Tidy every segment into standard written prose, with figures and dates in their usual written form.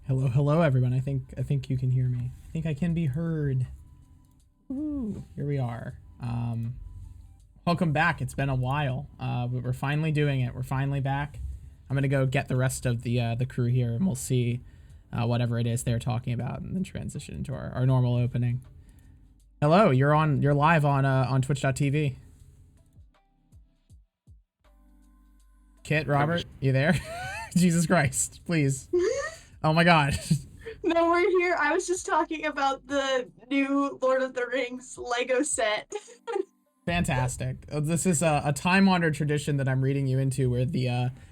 Hello, hello, everyone. I think you can hear me. I think I can be heard. Ooh, here we are. Welcome back. It's been a while. We're finally doing it. We're finally back. I'm gonna go get the rest of the crew here, and we'll see whatever it is they're talking about, and then transition into our normal opening. Hello, you're live on Twitch.tv. Kit, Robert, you there? Jesus Christ, please. Oh my God. No, we're here. I was just talking about the new Lord of the Rings Lego set. Fantastic. This is a time-honored tradition that I'm reading you into, where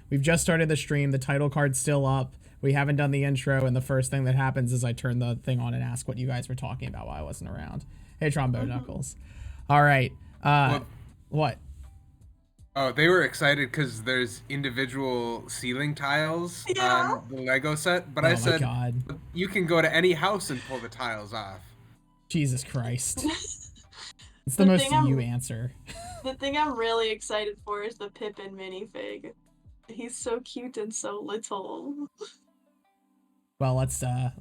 we've just started the stream, the title card's still up, we haven't done the intro, and the first thing that happens is I turn the thing on and ask what you guys were talking about while I wasn't around. Hey, Trombone Knuckles. All right. What? Oh, they were excited because there's individual ceiling tiles on the Lego set, but I said, God. You can go to any house and pull the tiles off. Jesus Christ. It's the most you answer. The thing I'm really excited for is the Pippin minifig. He's so cute and so little. Well,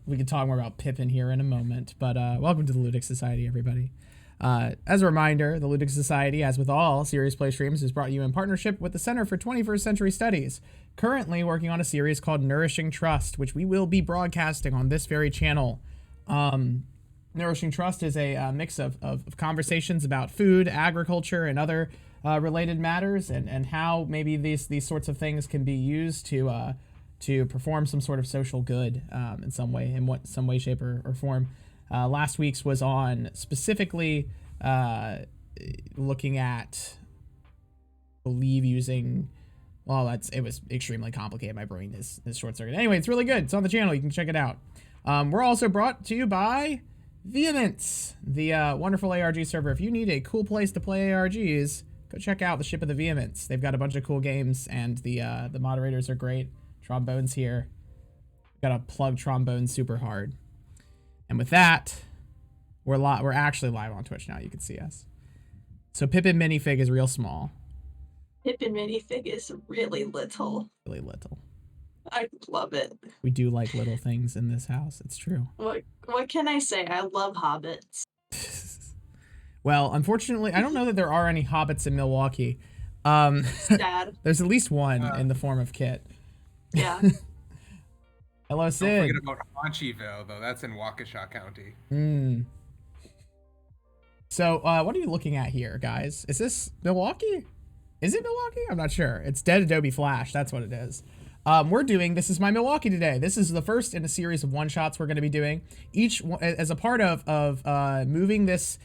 we can talk more about Pippin here in a moment, but welcome to the Ludic Society, everybody. As a reminder, the Ludic Society, as with all Serious Play streams, is brought to you in partnership with the Center for 21st Century Studies, currently working on a series called Nourishing Trust, which we will be broadcasting on this very channel. Nourishing Trust is a mix of conversations about food, agriculture, and other related matters, and how maybe these sorts of things can be used to perform some sort of social good in some way, shape, or form. Last week's was on specifically looking at, I believe, using, well, it was extremely complicated. My brain is short circuit. Anyway, it's really good. It's on the channel. You can check it out. We're also brought to you by Vehemence, the wonderful ARG server. If you need a cool place to play ARGs, go check out the Ship of the Vehemence. They've got a bunch of cool games, and the moderators are great. Trombone's here. Gotta plug Trombone super hard. And with that, we're actually live on Twitch now. You can see us. So Pippin minifig is real small. Pippin minifig is really little. Really little. I love it. We do like little things in this house. It's true. What can I say? I love hobbits. Well, unfortunately, I don't know that there are any hobbits in Milwaukee. Sad. There's at least one in the form of Kit. Yeah. Hello, Sid. Don't forget about Haunchyville, though. That's in Waukesha County. So, what are you looking at here, guys? Is this Milwaukee? Is it Milwaukee? I'm not sure. It's Dead Adobe Flash. That's what it is. This is My Milwaukee today. This is the first in a series of one-shots we're going to be doing. Each as a part of moving this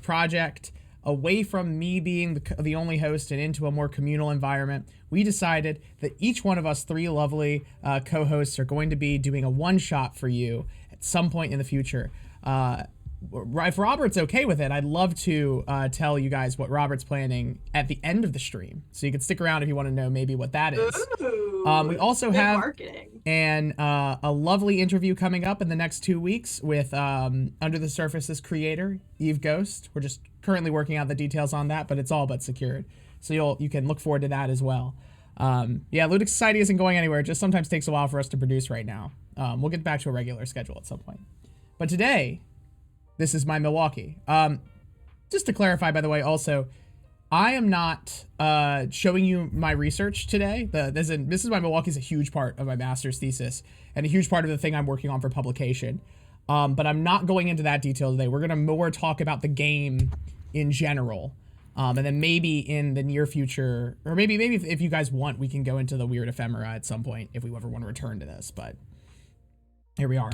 project away from me being the only host and into a more communal environment, we decided that each one of us three lovely co-hosts are going to be doing a one-shot for you at some point in the future. If Robert's okay with it, I'd love to tell you guys what Robert's planning at the end of the stream. So you can stick around if you want to know maybe what that is. We also have a lovely interview coming up in the next 2 weeks with Under the Surface's creator, Eve Ghost. We're just currently working out the details on that, but it's all but secured. So you can look forward to that as well. Yeah, Ludic Society isn't going anywhere. It just sometimes takes a while for us to produce right now. We'll get back to a regular schedule at some point. But today, this is My Milwaukee. Just to clarify, by the way, also, I am not showing you my research today. This is My Milwaukee is a huge part of my master's thesis and a huge part of the thing I'm working on for publication. But I'm not going into that detail today. We're going to more talk about the game in general. And then maybe in the near future, or maybe if you guys want, we can go into the weird ephemera at some point if we ever want to return to this. But here we are.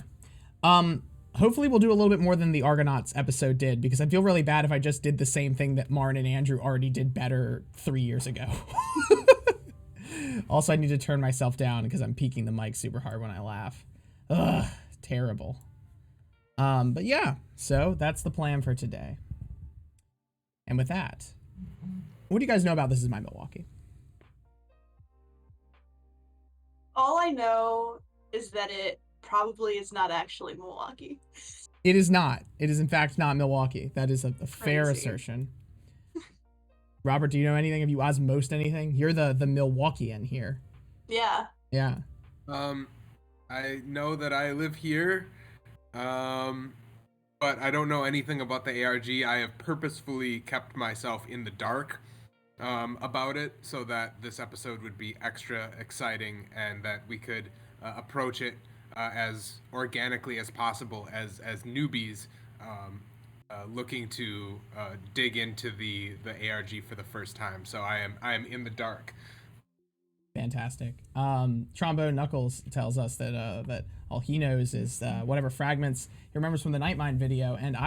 Hopefully we'll do a little bit more than the Argonauts episode did, because I feel really bad if I just did the same thing that Marn and Andrew already did better 3 years ago. Also, I need to turn myself down because I'm peaking the mic super hard when I laugh. Ugh, terrible. But yeah, so that's the plan for today. And with that, what do you guys know about This Is My Milwaukee? All I know is that it probably is not actually Milwaukee. It is not. It is in fact not Milwaukee. That is a fair assertion. Robert, do you know anything? Have you osmosed anything? You're the Milwaukeean here. Yeah. Yeah. I know that I live here, but I don't know anything about the ARG. I have purposefully kept myself in the dark about it so that this episode would be extra exciting and that we could approach it as organically as possible as newbies looking to dig into the ARG for the first time. So I am in the dark. Fantastic. Trombone Knuckles tells us that that all he knows is whatever fragments he remembers from the Nightmind video, and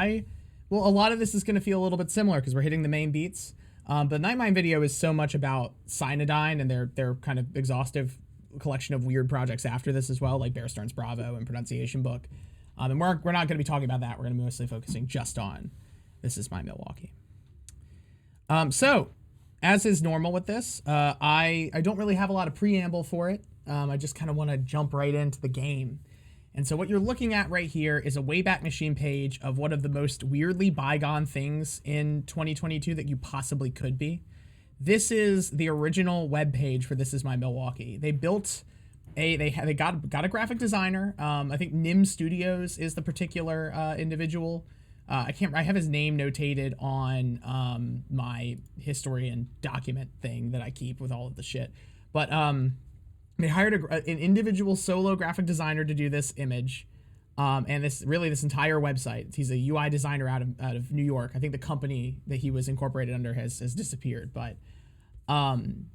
well, a lot of this is going to feel a little bit similar because we're hitting the main beats. But the Nightmind video is so much about Cyanodyne and their kind of exhaustive collection of weird projects after this as well, like Bear Stearns Bravo and Pronunciation Book. And we're not going to be talking about that. We're going to be mostly focusing just on This Is My Milwaukee. So, as is normal with this, I don't really have a lot of preamble for it. I just kind of want to jump right into the game. And so what you're looking at right here is a Wayback Machine page of one of the most weirdly bygone things in 2022 that you possibly could be. This is the original web page for This Is My Milwaukee. They built they got a graphic designer. I think Nim Studios is the particular individual. I have his name notated on my history and document thing that I keep with all of the shit. But they hired an individual solo graphic designer to do this image, and this entire website. He's a UI designer out of New York. I think the company that he was incorporated under has disappeared, but and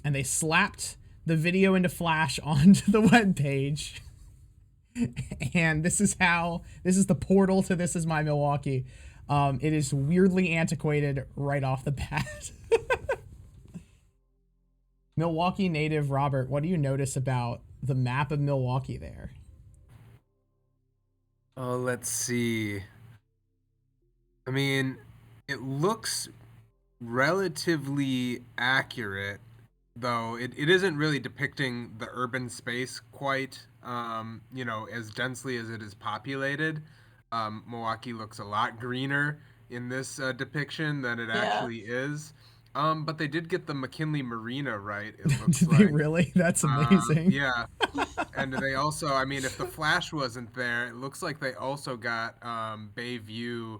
they slapped the video into Flash onto the web page. And this is the portal to This Is My Milwaukee. It is weirdly antiquated right off the bat. Milwaukee native Robert, what do you notice about the map of Milwaukee there? Oh, let's see. I mean, it looks relatively accurate, though it isn't really depicting the urban space quite, as densely as it is populated. Milwaukee looks a lot greener in this depiction than it actually is. But they did get the McKinley Marina right, it looks Did like. they really? That's amazing. Yeah. And they also, I mean, if the Flash wasn't there, it looks like they also got Bayview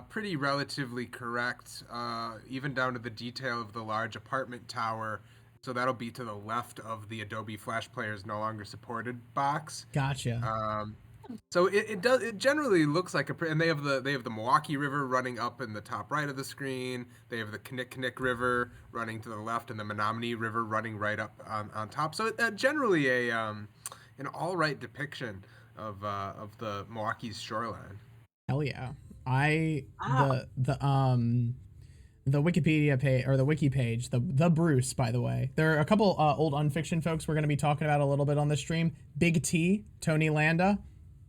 pretty relatively correct, even down to the detail of the large apartment tower. So that'll be to the left of the Adobe Flash Player's no longer supported box. Gotcha. So it generally looks like and they have the Milwaukee River running up in the top right of the screen. They have the Kinnick River running to the left, and the Menominee River running right up on top. So generally an all right depiction of the Milwaukee's shoreline. Hell yeah. The Wikipedia page, or the wiki page, the Bruce, by the way. There are a couple old Unfiction folks we're going to be talking about a little bit on this stream. Big T, Tony Landa,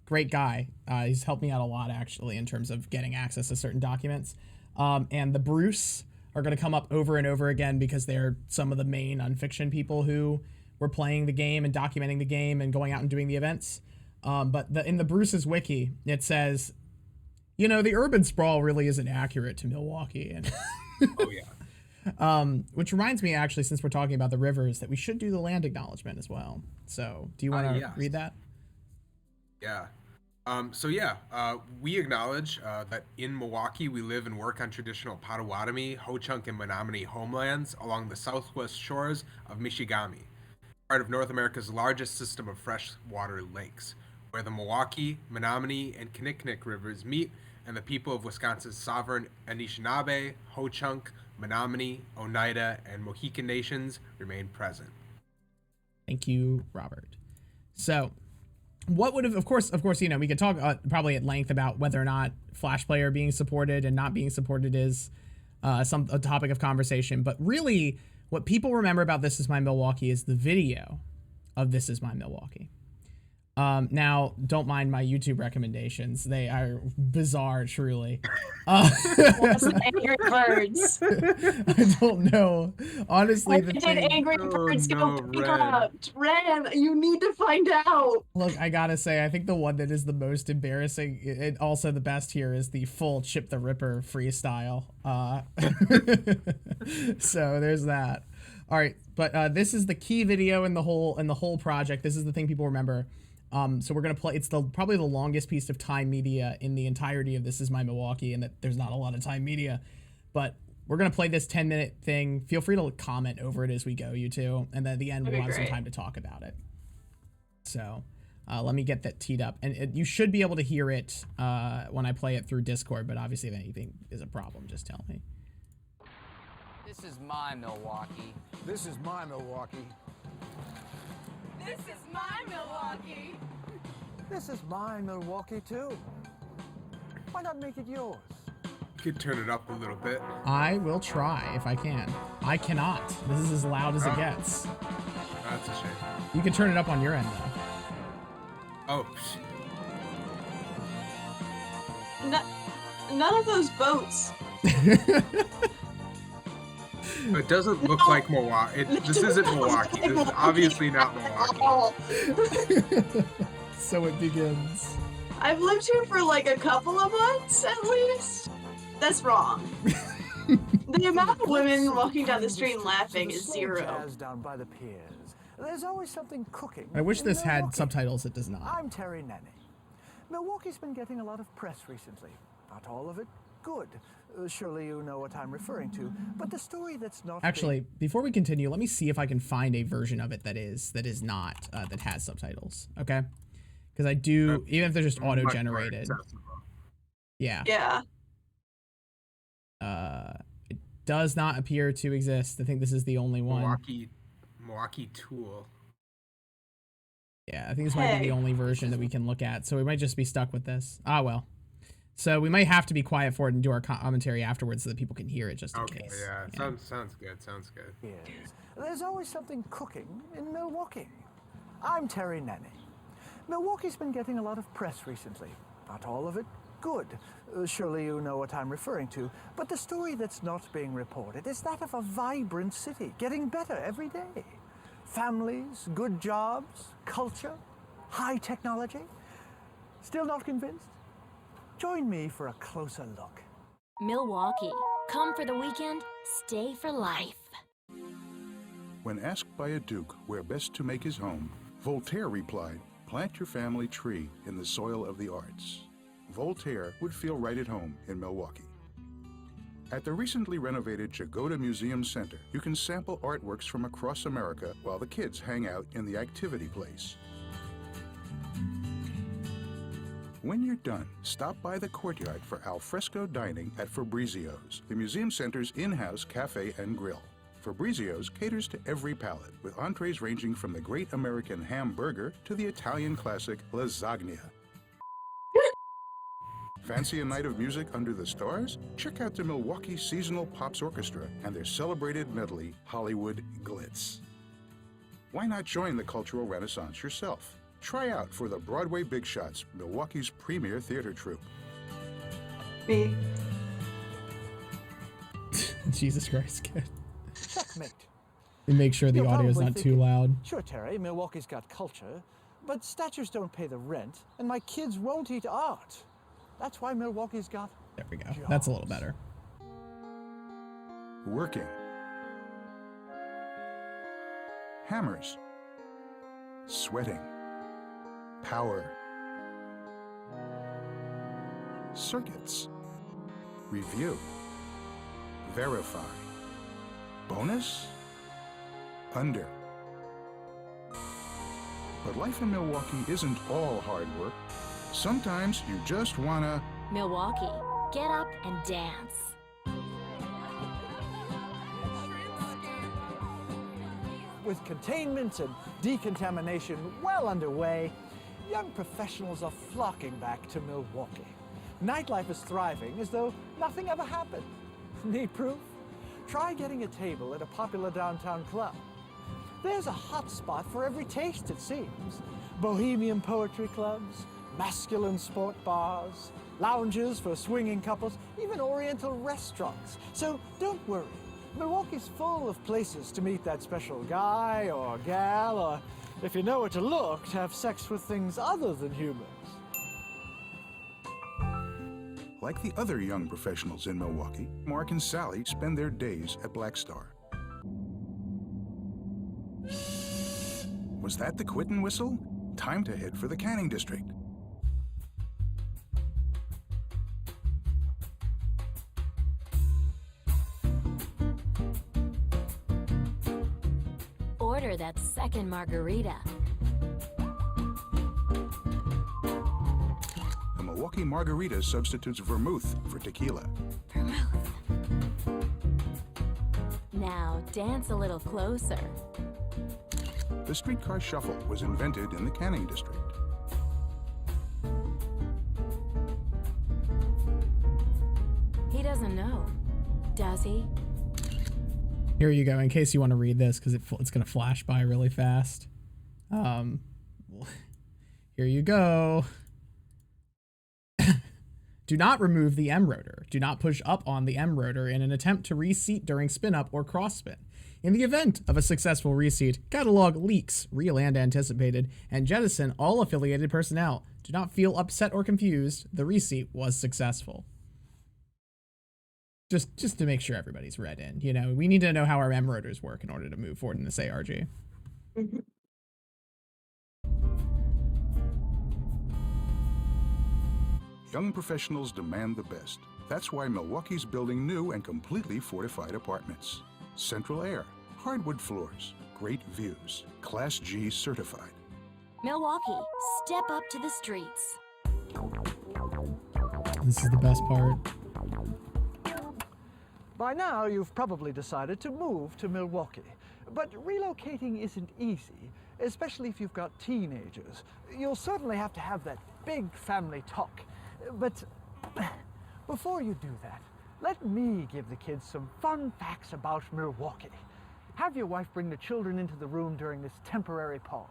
great guy. He's helped me out a lot, actually, in terms of getting access to certain documents. And the Bruce are going to come up over and over again because they're some of the main Unfiction people who were playing the game and documenting the game and going out and doing the events. But in the Bruce's wiki, it says, the urban sprawl really isn't accurate to Milwaukee. And oh, yeah. Which reminds me, actually, since we're talking about the rivers, that we should do the land acknowledgement as well. So do you want to read that? Yeah. We acknowledge that in Milwaukee, we live and work on traditional Potawatomi, Ho-Chunk, and Menominee homelands along the southwest shores of Michigami, part of North America's largest system of freshwater lakes, where the Milwaukee, Menominee, and Kinnick rivers meet, and the people of Wisconsin's sovereign Anishinaabe, Ho-Chunk, Menominee, Oneida, and Mohican nations remain present. Thank you, Robert. So, what would have, of course, we could talk probably at length about whether or not Flash Player being supported and not being supported is a topic of conversation. But really, what people remember about This Is My Milwaukee is the video of This Is My Milwaukee. Now, don't mind my YouTube recommendations. They are bizarre, truly. Angry Birds. I don't know. Honestly, Angry Birds go bankrupt? Wren, you need to find out. Look, I gotta say, I think the one that is the most embarrassing and also the best here is the full Chip the Ripper freestyle. So there's that. All right, but this is the key video in the whole project. This is the thing people remember. So we're gonna play. It's probably the longest piece of time media in the entirety of This Is My Milwaukee, and that there's not a lot of time media, but we're gonna play this 10-minute thing. Feel free to comment over it as we go, you two, and then at the end we'll have some time to talk about it. So let me get that teed up, and you should be able to hear it when I play it through Discord. But obviously, if anything is a problem, just tell me. This is my Milwaukee. This is my Milwaukee. This is my Milwaukee. This is my Milwaukee too. Why not make it yours? You could turn it up a little bit. I will try if I can. I cannot. This is as loud as it gets. That's a shame. You can turn it up on your end though. Oh, None of those boats. it doesn't look like Milwaukee. This isn't Milwaukee. This is obviously not Milwaukee. So it begins. I've lived here for like a couple of months at least. That's wrong. The amount of women walking down the street and laughing is zero. Down by the piers. There's always something cooking. I wish this had Milwaukee. subtitles. It does not. I'm Nanny. Milwaukee's been getting a lot of press recently. Not all of it good. Surely you know what I'm referring to. But the story that's not Actually, before we continue, let me see if I can find a version of it that is not that has subtitles. Okay, because I do, even if they're just auto-generated. Yeah. Yeah. It does not appear to exist. I think this is the only one. Milwaukee Tool. Yeah, I think this might be the only version that we can look at. So we might just be stuck with this. Ah, well. So we might have to be quiet for it and do our commentary afterwards so that people can hear it just in case. Yeah. Sounds good. Sounds good. Yes. There's always something cooking in Milwaukee. I'm Nanny. Milwaukee's been getting a lot of press recently. Not all of it good. Surely you know what I'm referring to. But the story that's not being reported is that of a vibrant city, getting better every day. Families, good jobs, culture, high technology. Still not convinced? Join me for a closer look. Milwaukee. Come for the weekend, stay for life. When asked by a duke where best to make his home, Voltaire replied, "Plant your family tree in the soil of the arts." Voltaire would feel right at home in Milwaukee. At the recently renovated Jagoda Museum Center, you can sample artworks from across America while the kids hang out in the activity place. When you're done, stop by the courtyard for alfresco dining at Fabrizio's, the Museum Center's in-house cafe and grill. Fabrizio's caters to every palate, with entrees ranging from the great American hamburger to the Italian classic lasagna. Fancy a night of music under the stars? Check out the Milwaukee Seasonal Pops Orchestra and their celebrated medley, Hollywood Glitz. Why not join the cultural renaissance yourself? Try out for the Broadway Big Shots, Milwaukee's premier theater troupe. Me. Jesus Christ, kid. Checkmate. And make sure the You're audio is probably not too thinking, loud. Sure, Terry, Milwaukee's got culture, but statues don't pay the rent, and my kids won't eat art. That's why Milwaukee's got... There we go. That's a little better. Working. Hammers. Sweating. Power. Circuits. Review. Verify. Bonus. Under. But life in Milwaukee isn't all hard work. Sometimes you just wanna... Milwaukee. Get up and dance. With containment and decontamination well underway, young professionals are flocking back to Milwaukee. Nightlife is thriving as though nothing ever happened. Need proof? Try getting a table at a popular downtown club. There's a hot spot for every taste, it seems. Bohemian poetry clubs, masculine sport bars, lounges for swinging couples, even oriental restaurants. So don't worry. Milwaukee's full of places to meet that special guy or gal, or if you know where to look, to have sex with things other than humans. Like the other young professionals in Milwaukee, Mark and Sally spend their days at Black Star. Was that the quittin' whistle? Time to head for the canning district. Order that second margarita. The Milwaukee Margarita substitutes vermouth for tequila. Vermouth. Now dance a little closer. The streetcar shuffle was invented in the canning district. He doesn't know, does he? Here you go, in case you want to read this, because it's going to flash by really fast. Here you go. Do not remove the M rotor. Do not push up on the M rotor in an attempt to reseat during spin up or cross spin. In the event of a successful reseat, catalog leaks, real and anticipated, and jettison all affiliated personnel. Do not feel upset or confused. The reseat was successful. Just to make sure everybody's read in. You know, we need to know how our M rotors work in order to move forward in this ARG. Young professionals demand the best. That's why Milwaukee's building new and completely fortified apartments. Central air, hardwood floors, great views, Class G certified. Milwaukee, step up to the streets. This is the best part. By now, you've probably decided to move to Milwaukee. But relocating isn't easy, especially if you've got teenagers. You'll certainly have to have that big family talk. But before you do that, let me give the kids some fun facts about Milwaukee. Have your wife bring the children into the room during this temporary pause.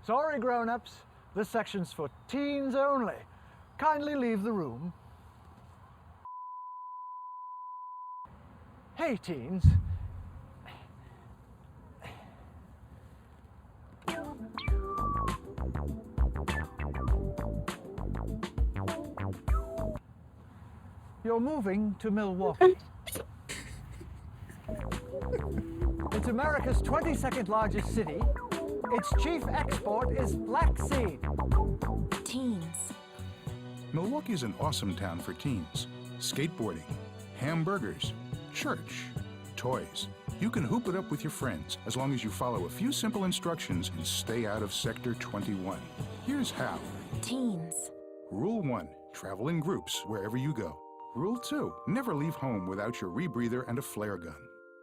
Sorry, grown-ups. This section's for teens only. Kindly leave the room. Hey, teens. You're moving to Milwaukee. It's America's 22nd largest city. Its chief export is black seed. Teens. Milwaukee's an awesome town for teens. Skateboarding, hamburgers, church, toys. You can hoop it up with your friends as long as you follow a few simple instructions and stay out of Sector 21. Here's how. Teens. Rule 1, travel in groups wherever you go. Rule 2, never leave home without your rebreather and a flare gun.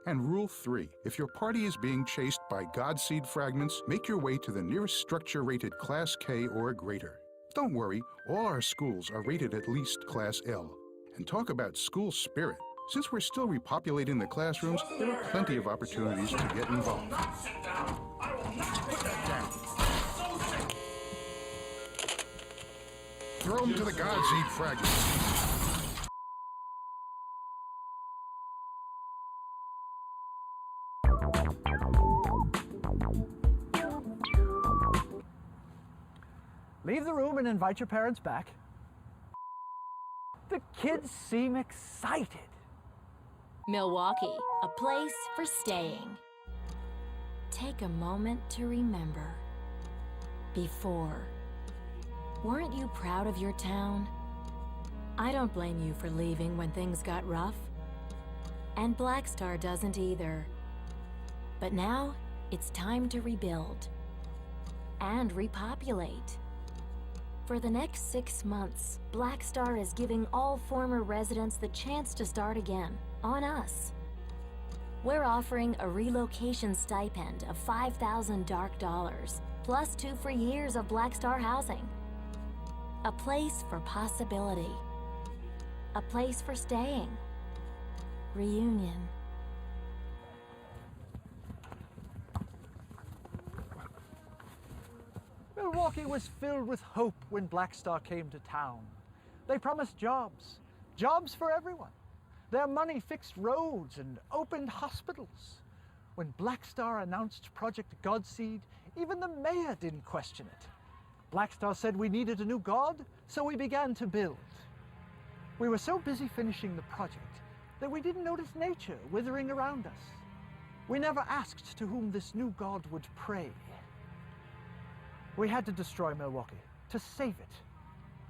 And Rule 3, if your party is being chased by Godseed fragments, make your way to the nearest structure rated Class K or greater. Don't worry, all our schools are rated at least Class L. And talk about school spirit. Since we're still repopulating the classrooms, there are plenty of opportunities to get involved. Put that down. Throw them to the Godseed fragments. Leave the room and invite your parents back. The kids seem excited. Milwaukee, a place for staying. Take a moment to remember. Before. Weren't you proud of your town? I don't blame you for leaving when things got rough. And Black Star doesn't either. But now, it's time to rebuild. And repopulate. For the next 6 months, Black Star is giving all former residents the chance to start again, on us. We're offering a relocation stipend of $5,000 dark dollars, plus 2 free years of Black Star housing. A place for possibility. A place for staying. Reunion. Milwaukee was filled with hope when Black Star came to town. They promised jobs, jobs for everyone. Their money fixed roads and opened hospitals. When Black Star announced Project Godseed, even the mayor didn't question it. Black Star said we needed a new god, so we began to build. We were so busy finishing the project that we didn't notice nature withering around us. We never asked to whom this new god would pray. We had to destroy Milwaukee, to save it.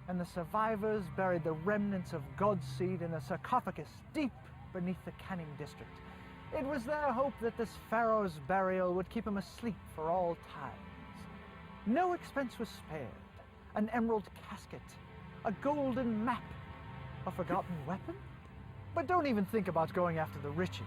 And the survivors buried the remnants of God's seed in a sarcophagus deep beneath the Canning district. It was their hope that this pharaoh's burial would keep him asleep for all times. No expense was spared. An emerald casket, a golden map, a forgotten weapon? But don't even think about going after the riches.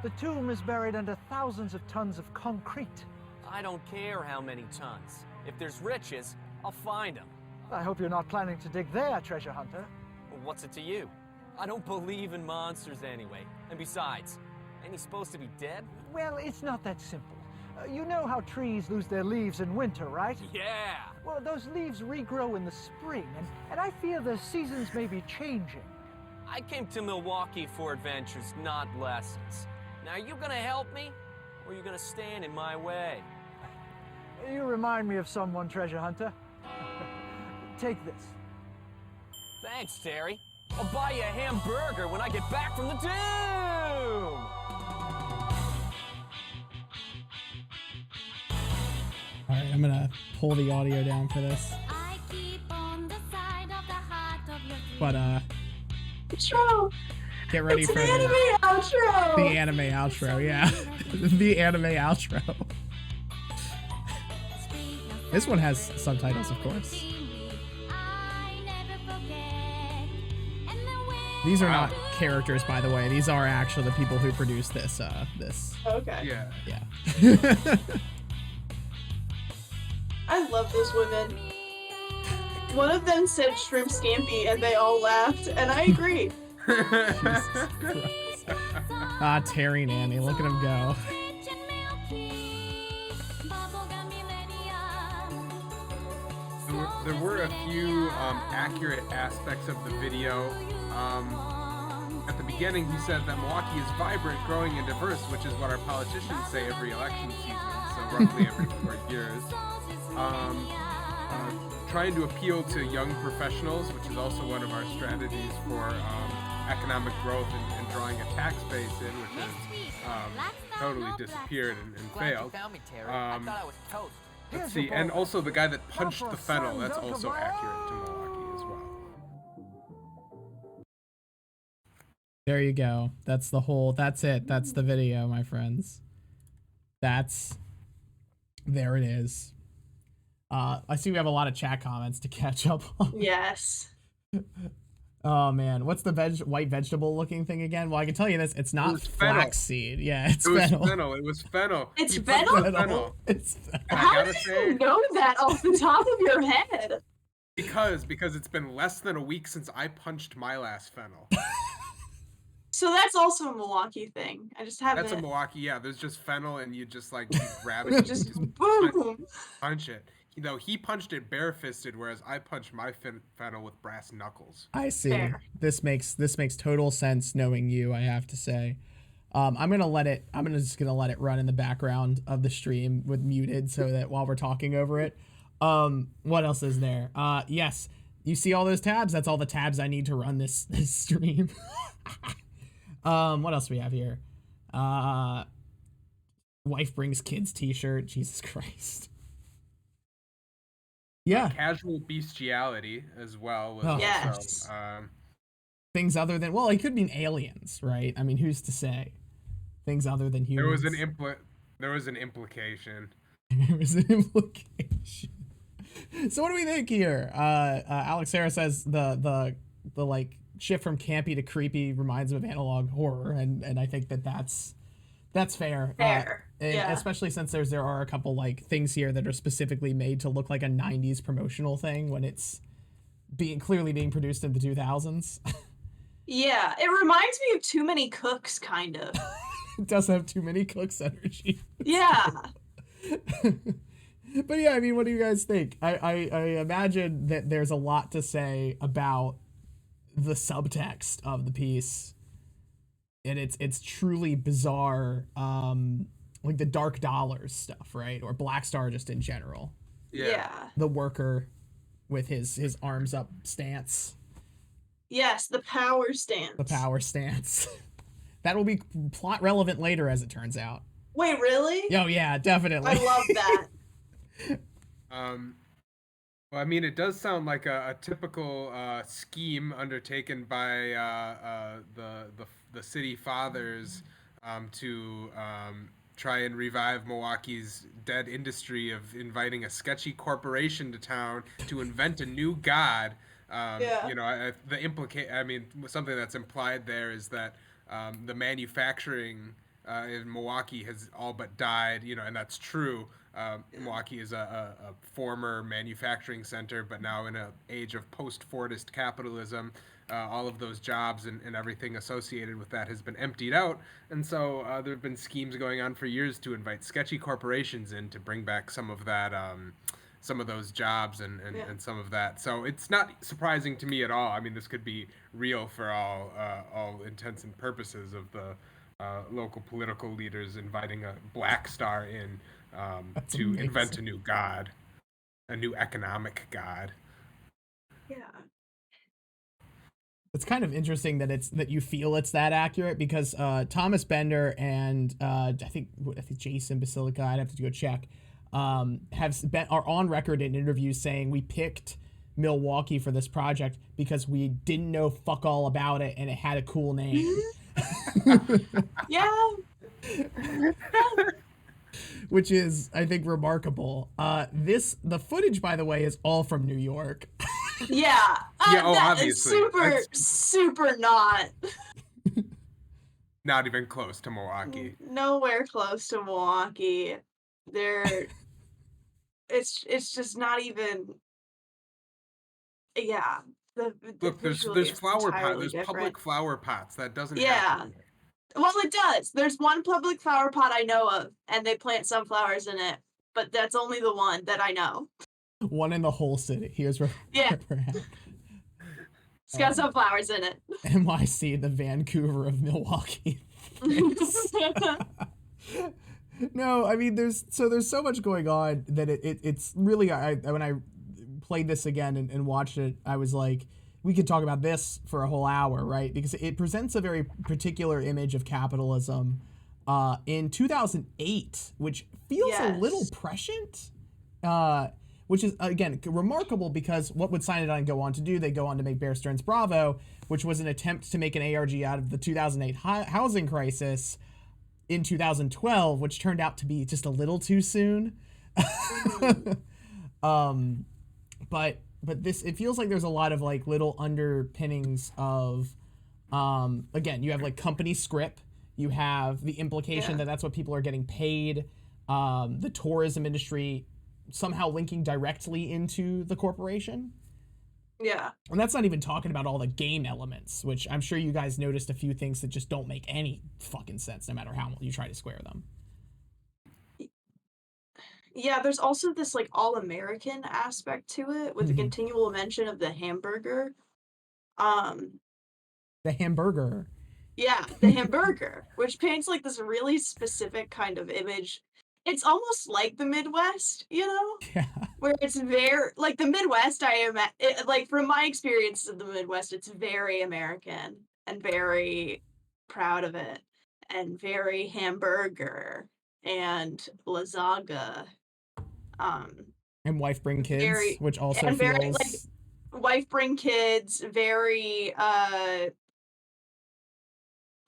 The tomb is buried under thousands of tons of concrete. I don't care how many tons. If there's riches, I'll find them. I hope you're not planning to dig there, treasure hunter. Well, what's it to you? I don't believe in monsters anyway. And besides, ain't he supposed to be dead? Well, it's not that simple. You know how trees lose their leaves in winter, right? Yeah! Well, those leaves regrow in the spring, and I fear the seasons may be changing. I came to Milwaukee for adventures, not lessons. Now, are you gonna help me? Or are you gonna stand in my way? You remind me of someone, treasure hunter. Take this. Thanks, Terry. I'll buy you a hamburger when I get back from the tomb! All right, I'm gonna pull the audio down for this. But Outro. get ready It's for an anime outro. the anime outro. Yeah, the anime outro. This one has subtitles, of course. These are not characters, by the way. These are actually the people who produced this. Okay. Yeah. Yeah. I love those women. One of them said shrimp scampi and they all laughed, and I agree. Ah, Terry Nanny, look at him go. There were a few accurate aspects of the video. At the beginning, he said that Milwaukee is vibrant, growing, and diverse, which is what our politicians say every election season, so roughly every 4 years. Trying to appeal to young professionals, which is also one of our strategies for economic growth and drawing a tax base in, which has totally disappeared and failed. Found me, Terry. I thought I was toast. Let's see, and also the guy that punched the fennel, that's also accurate to Milwaukee as well. There you go. That's it. That's the video, my friends. There it is. I see we have a lot of chat comments to catch up on. Yes. Oh man, what's the white vegetable looking thing again? Well, I can tell you this, it's not flaxseed. Yeah, it's fennel. It was fennel. It's fennel? It's fennel. How do you know that off the top of your head? Because it's been less than a week since I punched my last fennel. So that's also a Milwaukee thing. I just haven't. That's a Milwaukee, yeah. There's just fennel, and you just like you grab it, and just just boom. punch it. You know, he punched it barefisted, whereas I punched my fennel with brass knuckles. I see. Fair. This makes total sense knowing you, I have to say. I'm just gonna let it run in the background of the stream with muted so that while we're talking over it. What else is there? Yes, you see all those tabs? That's all the tabs I need to run this stream. What else do we have here? Wife brings kids t-shirt. Jesus Christ. Yeah. Casual bestiality as well. Was Yes. Also, things other than, well, it could mean aliens, right? I mean, who's to say? Things other than humans. There was an implication. There was an implication. So what do we think here? Alex Sarah says the like shift from campy to creepy reminds him of analog horror, and I think that's fair. Fair. Yeah. Especially since there are a couple like things here that are specifically made to look like a 90s promotional thing when it's clearly being produced in the 2000s. Yeah, it reminds me of Too Many Cooks, kind of. It does have Too Many Cooks energy. Yeah. But yeah, I mean, what do you guys think? I imagine that there's a lot to say about the subtext of the piece, and it's truly bizarre, like the Dark Dollars stuff, right? Or Black Star just in general. Yeah. The worker with his arms up stance. Yes, the power stance. The power stance. That will be plot relevant later, as it turns out. Wait, really? Oh yeah, definitely. I love that. Well, I mean, it does sound like a typical scheme undertaken by the city fathers to try and revive Milwaukee's dead industry of inviting a sketchy corporation to town to invent a new god. Yeah. You know, I mean, something that's implied there is that the manufacturing in Milwaukee has all but died. You know, and that's true. Milwaukee is a former manufacturing center, but now in an age of post-Fordist capitalism, all of those jobs and everything associated with that has been emptied out. And so there have been schemes going on for years to invite sketchy corporations in to bring back some of that, some of those jobs and some of that. So it's not surprising to me at all. I mean, this could be real for all intents and purposes of the local political leaders inviting a black star in to amazing. invent a new god, a new economic god. Yeah. It's kind of interesting that you feel it's that accurate because Thomas Bender and I think Jason Basilica, I'd have to go check, are on record in interviews saying we picked Milwaukee for this project because we didn't know fuck all about it and it had a cool name. Yeah. Which is, I think, remarkable. The footage, by the way, is all from New York. Yeah. Yeah, oh, that obviously. is super, super not. Not even close to Milwaukee. Nowhere close to Milwaukee. It's just not even. Yeah. Look, there's flower pots. There's public flower pots. That doesn't happen. Well, it does. There's one public flower pot I know of, and they plant sunflowers in it, but that's only the one that I know. One in the whole city. Here's where Yeah. we're at. It's got sunflowers in it. NYC, the Vancouver of Milwaukee. No, I mean there's so much going on that it's really when I played this again and watched it, I was like, we could talk about this for a whole hour, right? Because it presents a very particular image of capitalism in 2008, which feels a little prescient, which is, again, remarkable because what would Cyanodyne go on to do? They go on to make Bear Stearns Bravo, which was an attempt to make an ARG out of the 2008 housing crisis in 2012, which turned out to be just a little too soon. But this, it feels like there's a lot of like little underpinnings of, again, you have like company script, you have the implication that that's what people are getting paid, the tourism industry somehow linking directly into the corporation. Yeah. And that's not even talking about all the game elements, which I'm sure you guys noticed a few things that just don't make any fucking sense, no matter how you try to square them. Yeah, there's also this like all-American aspect to it with the continual mention of the hamburger. The hamburger. Yeah, the hamburger, which paints like this really specific kind of image. It's almost like the Midwest, you know? Yeah. Where it's very like the Midwest, like from my experience of the Midwest, it's very American and very proud of it and very hamburger and lasagna. And wife bring kids, which also and feels very like wife bring kids, very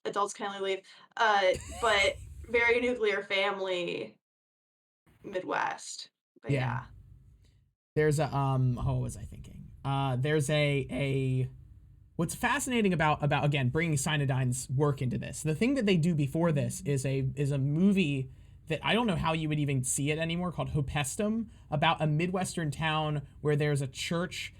adults can only leave, but very nuclear family Midwest. But yeah. There's a what was I thinking? There's a what's fascinating about again bringing Cyanodyne's work into this. The thing that they do before this is a movie that I don't know how you would even see it anymore, called Hopestum, about a Midwestern town where there's a church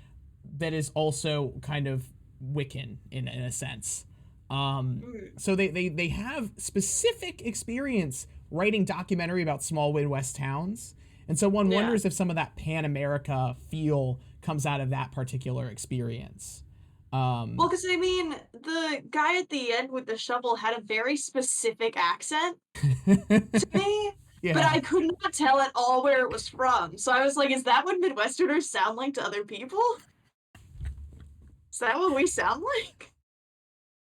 that is also kind of Wiccan in a sense. So they have specific experience writing documentary about small Midwest towns. And so one wonders if some of that Pan-America feel comes out of that particular experience. Well, because I mean, the guy at the end with the shovel had a very specific accent to me, but I could not tell at all where it was from. So I was like, is that what Midwesterners sound like to other people? Is that what we sound like?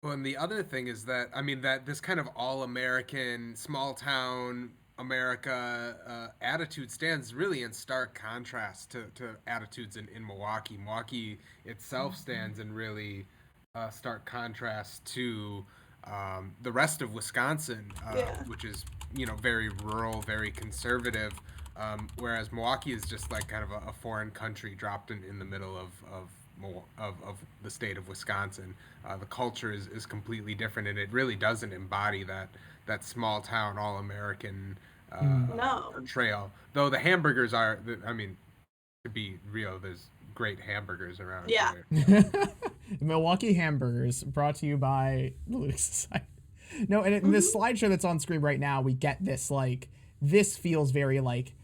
Well, and the other thing is that, I mean, that this kind of all-American, small-town America attitude stands really in stark contrast to attitudes in Milwaukee. Milwaukee itself stands in really stark contrast to the rest of Wisconsin, Yeah. which is, very rural, very conservative, whereas Milwaukee is just like kind of a foreign country dropped in the middle of the state of Wisconsin. The culture is completely different, and it really doesn't embody that small town all American No. portrayal. Though the hamburgers are, I mean, to be real, there's great hamburgers around Yeah. here. Milwaukee hamburgers, brought to you by the Ludic Society. No, and in this slideshow that's on screen right now, we get this, like, this feels very like,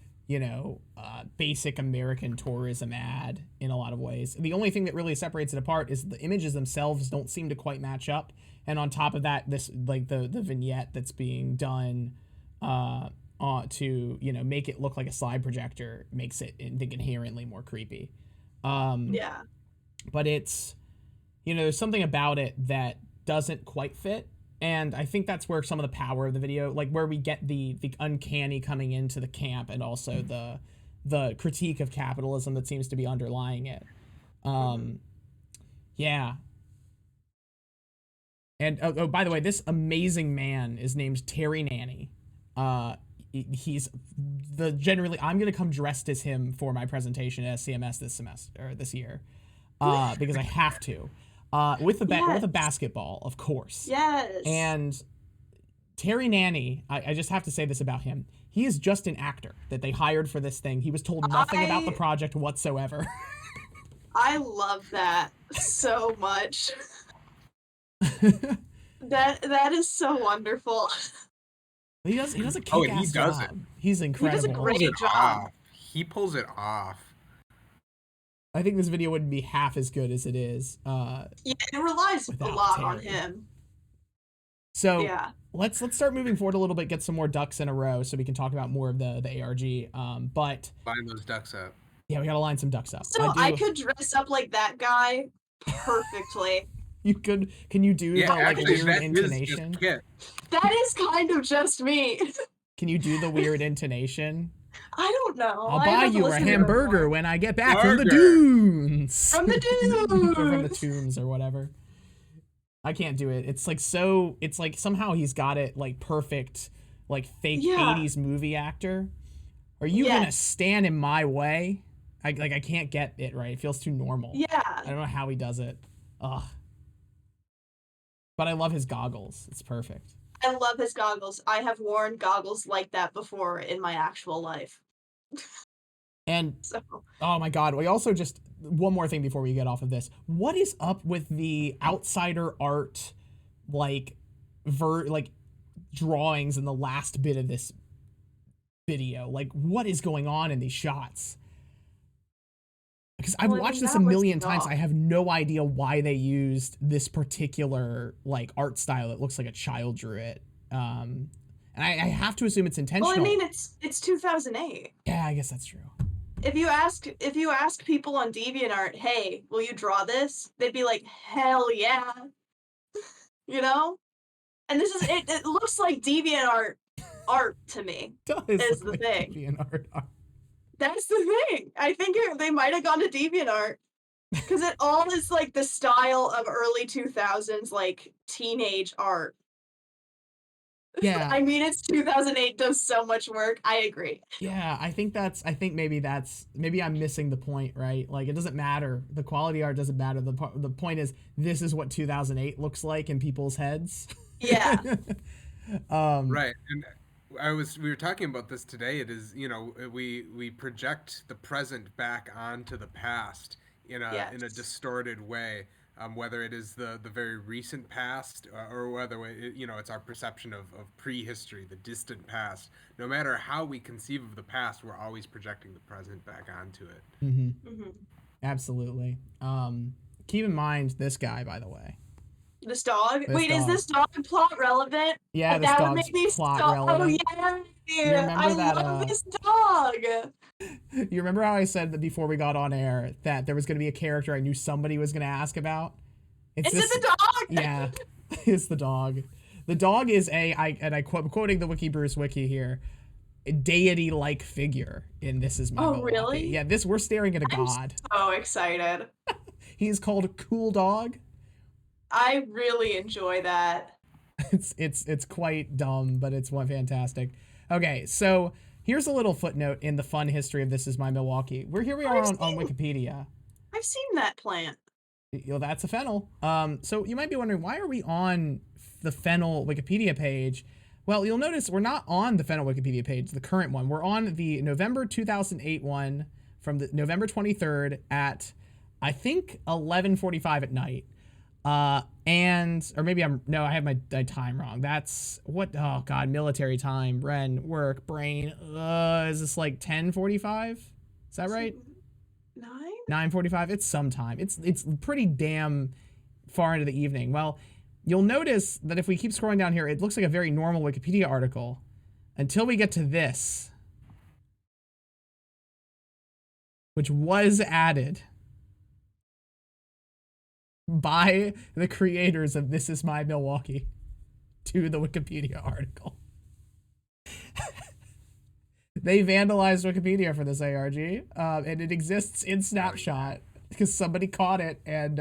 basic American tourism ad in a lot of ways. The only thing that really separates it apart is the images themselves don't seem to quite match up. And on top of that, this, like, the vignette that's being done to, make it look like a slide projector makes it, I think, inherently more creepy. Yeah. But it's, there's something about it that doesn't quite fit. And I think that's where some of the power of the video, like where we get the uncanny coming into the camp, and also the critique of capitalism that seems to be underlying it. Yeah. And oh, by the way, this amazing man is named Terry Nanny. He's generally, I'm gonna come dressed as him for my presentation at CMS this year, because I have to. With a basketball, of course. Yes. And Terry Nanny, I just have to say this about him. He is just an actor that they hired for this thing. He was told nothing about the project whatsoever. I love that so much. that is so wonderful. He does a kick-ass job. He's incredible. He does a great job. He pulls it off. I think this video wouldn't be half as good as it is. Yeah, it relies a lot on him. So yeah. let's start moving forward a little bit, get some more ducks in a row so we can talk about more of the ARG. But line those ducks up. Yeah, we gotta line some ducks up. So I could dress up like that guy perfectly. You could. Can you do the weird intonation? That is kind of just me. Can you do the weird intonation? I don't know. I'll buy you a hamburger when I get back from the dunes. From the dunes. Or from the tombs or whatever. I can't do it. It's like so. It's like somehow he's got it like perfect, like fake 80s movie actor. Are you gonna stand in my way? I can't get it right. It feels too normal. Yeah. I don't know how he does it. Ugh. But I love his goggles. It's perfect. I love his goggles. I have worn goggles like that before in my actual life. And oh my god, we also just one more thing before we get off of this. What is up with the outsider art like drawings in the last bit of this video? Like what is going on in these shots? Because I've watched this a million times. I have no idea why they used this particular like art style. It looks like a child drew it. And I have to assume it's intentional. Well, I mean, it's 2008. Yeah, I guess that's true. If you ask people on DeviantArt, hey, will you draw this? They'd be like, hell yeah. You know? And this is it looks like DeviantArt art to me. Is the thing. DeviantArt art. That's the thing. I think they might have gone to DeviantArt because it all is like the style of early 2000s, like teenage art. Yeah. I mean, it's 2008, does so much work. I agree. Yeah, I think maybe I'm missing the point, right? Like, it doesn't matter. The quality art doesn't matter. The point is, this is what 2008 looks like in people's heads. Yeah. Right. And we were talking about this today. It is, we project the present back onto the past in a distorted way. Whether it is the very recent past or whether it's our perception of prehistory, the distant past. No matter how we conceive of the past, we're always projecting the present back onto it. Mm-hmm. Mm-hmm. Absolutely. Keep in mind this guy, by the way. This dog? Wait, is this dog plot relevant? Yeah, this dog's plot relevant. Oh, yeah. I love this dog. You remember how I said that before we got on air that there was going to be a character I knew somebody was going to ask about? Is it the dog? Yeah. is the dog. The dog is I'm quoting the Wiki Bruce Wiki here, a deity-like figure in This Is My Milwaukee. Really? Yeah, we're staring at a god. So excited. He's called Cool Dog. I really enjoy that. It's quite dumb, but it's one fantastic. Okay, so here's a little footnote in the fun history of This Is My Milwaukee. Here we are on Wikipedia. I've seen that plant. That's a fennel. So you might be wondering, why are we on the fennel Wikipedia page? Well, you'll notice we're not on the fennel Wikipedia page, the current one. We're on the November 2008 one from the November 23rd at, I think, 11:45 at night. Or maybe I have my time wrong. That's what, oh God, military time, Wren, work, brain. Is this like 10:45? Is that right? 9:45? It's sometime. It's pretty damn far into the evening. Well, you'll notice that if we keep scrolling down here, it looks like a very normal Wikipedia article until we get to this, which was added by the creators of This Is My Milwaukee to the Wikipedia article. They vandalized Wikipedia for this ARG, and it exists in Snapshot because somebody caught it and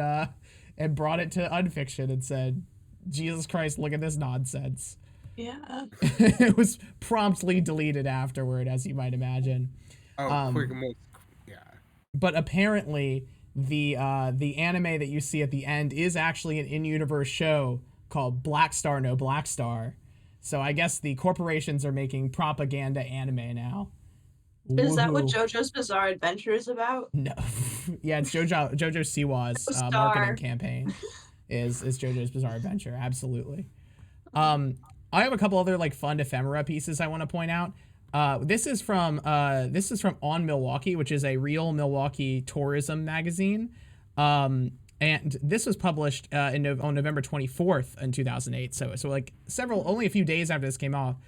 brought it to Unfiction and said, Jesus Christ, look at this nonsense. Yeah. It was promptly deleted afterward, as you might imagine. Yeah. But apparently the anime that you see at the end is actually an in-universe show called Black Star No Black Star. So I guess the corporations are making propaganda anime now. Is that what JoJo's Bizarre Adventure is about? No. Yeah, it's Jojo Siwa's marketing campaign is JoJo's Bizarre Adventure. Absolutely. I have a couple other like fun ephemera pieces I want to point out. This is from On Milwaukee, which is a real Milwaukee tourism magazine. And this was published on November 24th in 2008. So like only a few days after this came out.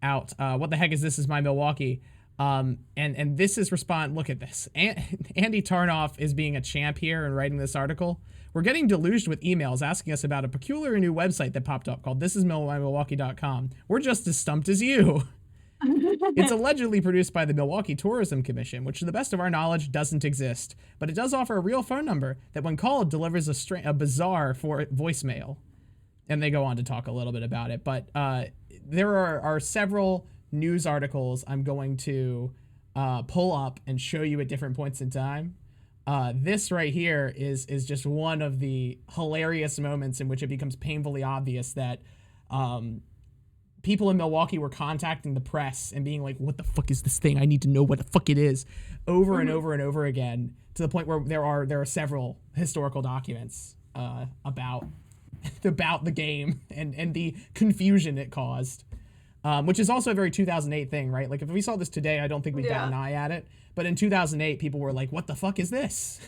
What the heck is This Is My Milwaukee? And this is look at this. Andy Tarnoff is being a champ here and writing this article. We're getting deluged with emails asking us about a peculiar new website that popped up called thisismymilwaukee.com. We're just as stumped as you. It's allegedly produced by the Milwaukee Tourism Commission, which to the best of our knowledge doesn't exist, but it does offer a real phone number that when called delivers a bizarre voicemail. And they go on to talk a little bit about it, but there are several news articles I'm going to pull up and show you at different points in time. This right here is just one of the hilarious moments in which it becomes painfully obvious that people in Milwaukee were contacting the press and being like, what the fuck is this thing? I need to know what the fuck it is, over and over and over again, to the point where there are several historical documents about the game and the confusion it caused, which is also a very 2008 thing, right? Like if we saw this today, I don't think we'd bat an eye at it, but in 2008 people were like, what the fuck is this?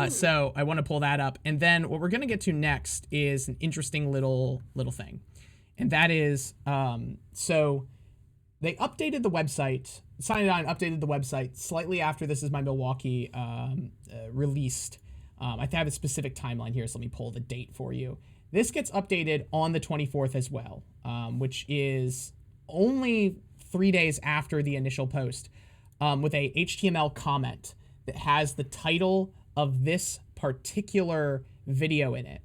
So I want to pull that up. And then what we're going to get to next is an interesting little thing. And that is, so they updated the website, Cyanodyne updated the website slightly after This Is My Milwaukee released. I have a specific timeline here, so let me pull the date for you. This gets updated on the 24th as well, which is only 3 days after the initial post, with a HTML comment that has the title of this particular video in it.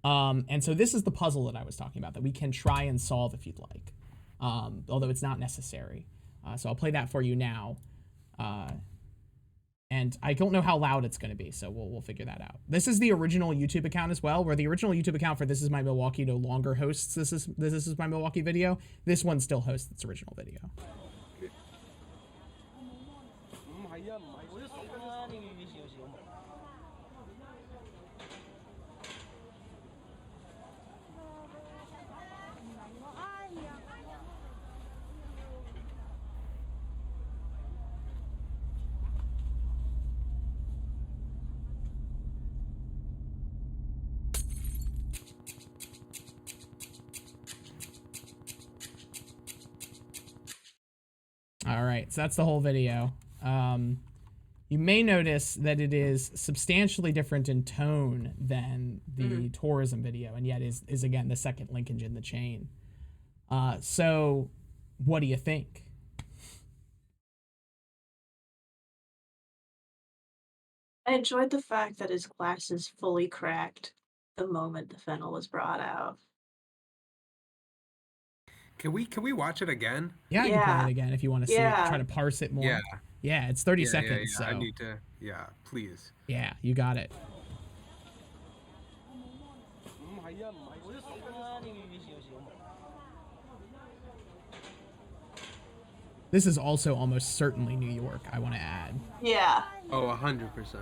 And so this is the puzzle that I was talking about that we can try and solve if you'd like, although it's not necessary. So I'll play that for you now. And I don't know how loud it's going to be, so we'll figure that out. This is the original YouTube account as well, where the original YouTube account for This Is My Milwaukee no longer hosts This is My Milwaukee video. This one still hosts its original video. All right, so that's the whole video. You may notice that it is substantially different in tone than the tourism video, and yet is again the second linkage in the chain. So what do you think? I enjoyed the fact that his glasses fully cracked the moment the fennel was brought out. Can we watch it again? Yeah, I can play Yeah. it again if you want to see it. Try to parse it more. Yeah. Yeah, it's 30 seconds. So I need to. Yeah, please. yeah, you got it. This is also almost certainly New York, I want to add. Yeah. Oh, 100%.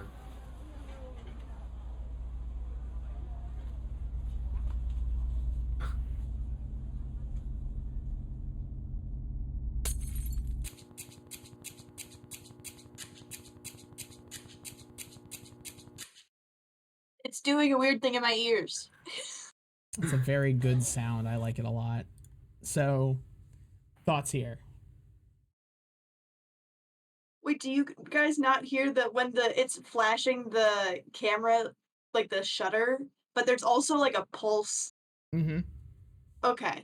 It's doing a weird thing in my ears. It's a very good sound. I like it a lot. So, thoughts here? Wait, do you guys not hear when it's flashing the camera, like the shutter, but there's also like a pulse? Mm-hmm. Okay.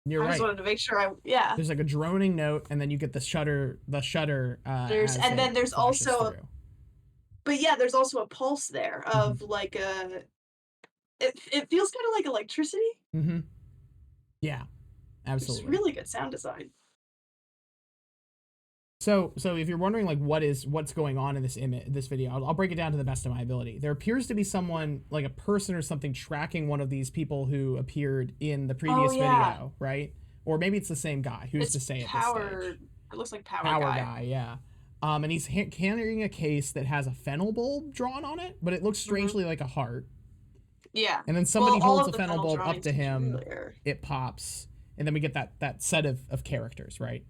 You're I right. just wanted to make sure yeah. There's like a droning note, and then you get the shutter. And then there's also, but yeah, there's also a pulse there of like a. It feels kind of like electricity. Mm-hmm. Yeah, absolutely. It's really good sound design. So if you're wondering like what's going on in this video, I'll break it down to the best of my ability. There appears to be someone, like a person or something, tracking one of these people who appeared in the previous video, right? Or maybe it's the same guy. Who's to say at this stage? It looks like Power Guy, yeah. And he's carrying a case that has a fennel bulb drawn on it, but it looks strangely like a heart. Yeah. And then somebody holds a fennel bulb up to him. It pops, and then we get that set of characters, right?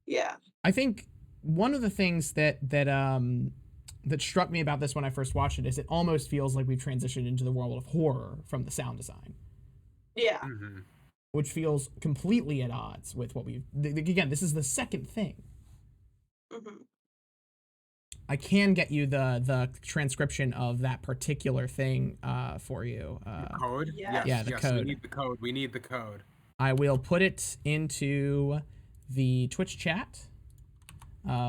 Yeah. I think one of the things that struck me about this when I first watched it is it almost feels like we've transitioned into the world of horror from the sound design. Yeah. Mm-hmm. Which feels completely at odds with what we've... Again, this is the second thing. Mm-hmm. I can get you the transcription of that particular thing for you. The code? Yes. Yeah, the code. We need the code. I will put it into the Twitch chat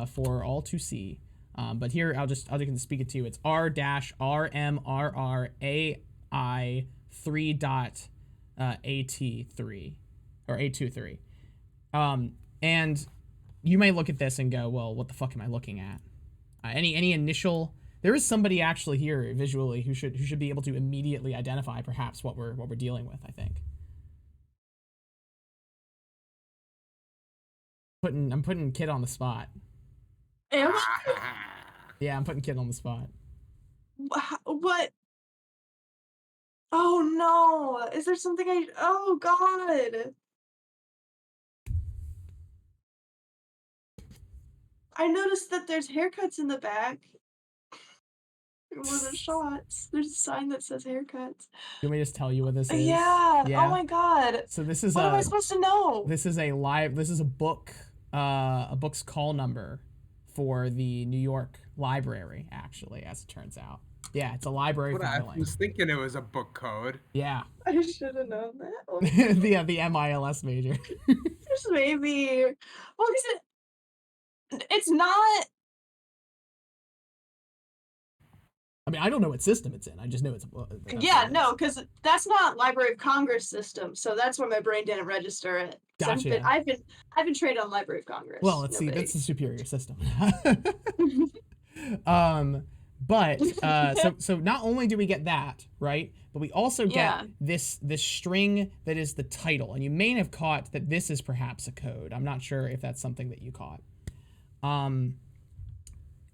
for all to see. But here I'll just speak it to you. It's R-RMRRAI 3.AT3 or A23. And you may look at this and go, well, what the fuck am I looking at? Any initial? There is somebody actually here visually who should be able to immediately identify perhaps what we're dealing with, I think. I'm putting Kid on the spot. Am Yeah, I'm putting Kid on the spot. What? Oh no! Is there something oh god! I noticed that there's haircuts in the back. In one of the shots. There's a sign that says haircuts. You want me to just tell you what this is? Yeah. Oh my god. So this is what am I supposed to know? This is a book's call number for the New York Library, actually, as it turns out. Yeah, it's a library filing. I was thinking it was a book code. Yeah. I should have known that. the MILS major. Just maybe. Well, because it's not. I mean, I don't know what system it's in. I just know it's. Yeah, no, because that's not Library of Congress system, so that's where my brain didn't register it. Gotcha. I've been trained on Library of Congress. Well, let's see. That's the superior system. But so not only do we get that, right, but we also get this string that is the title, and you may have caught that this is perhaps a code. I'm not sure if that's something that you caught.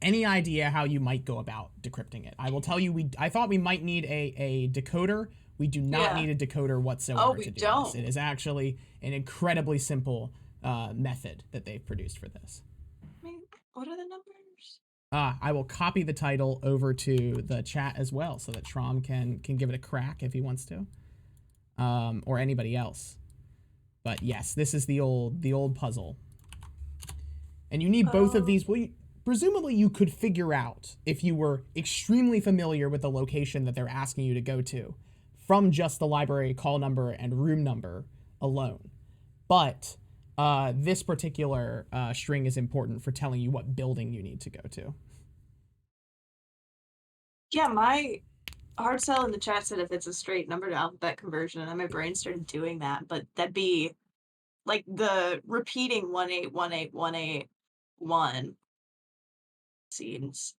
Any idea how you might go about decrypting it? I will tell you, I thought we might need a decoder. We do not need a decoder whatsoever to do this. It is actually an incredibly simple method that they've produced for this. I mean, what are the numbers? I will copy the title over to the chat as well, so that Trom can give it a crack if he wants to, or anybody else. But yes, this is the old puzzle, and you need both of these. Will you presumably you could figure out if you were extremely familiar with the location that they're asking you to go to from just the library call number and room number alone. But this particular string is important for telling you what building you need to go to. Yeah, my hard sell in the chat said if it's a straight number to alphabet conversion, and my brain started doing that, but that'd be like the repeating 1818181 seems.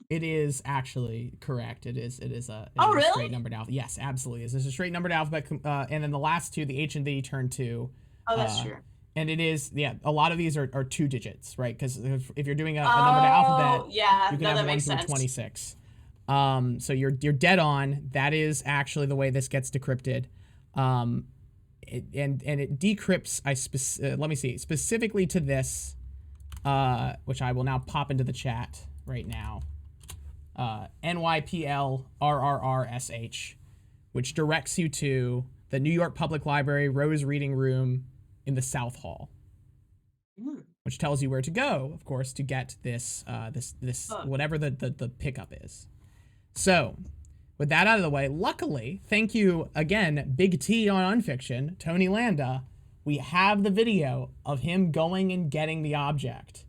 It is actually correct. It is a Oh, straight really? numbered alphabet. Yes, absolutely. It's a straight numbered alphabet, and then the last two, the H and D, turn to. Oh, that's true. And it is, yeah, a lot of these are 2 digits, right? Because if you're doing a numbered alphabet, yeah, you can no, have that 1 makes through sense. 26. So you're dead on. That is actually the way this gets decrypted. And it decrypts, let me see, specifically to this, which I will now pop into the chat right now. NYPLRRRSH, which directs you to the New York Public Library Rose Reading Room in the South Hall, which tells you where to go, of course, to get this whatever the pickup is. So, with that out of the way, luckily, thank you again, Big T on Unfiction, Tony Landa, we have the video of him going and getting the object.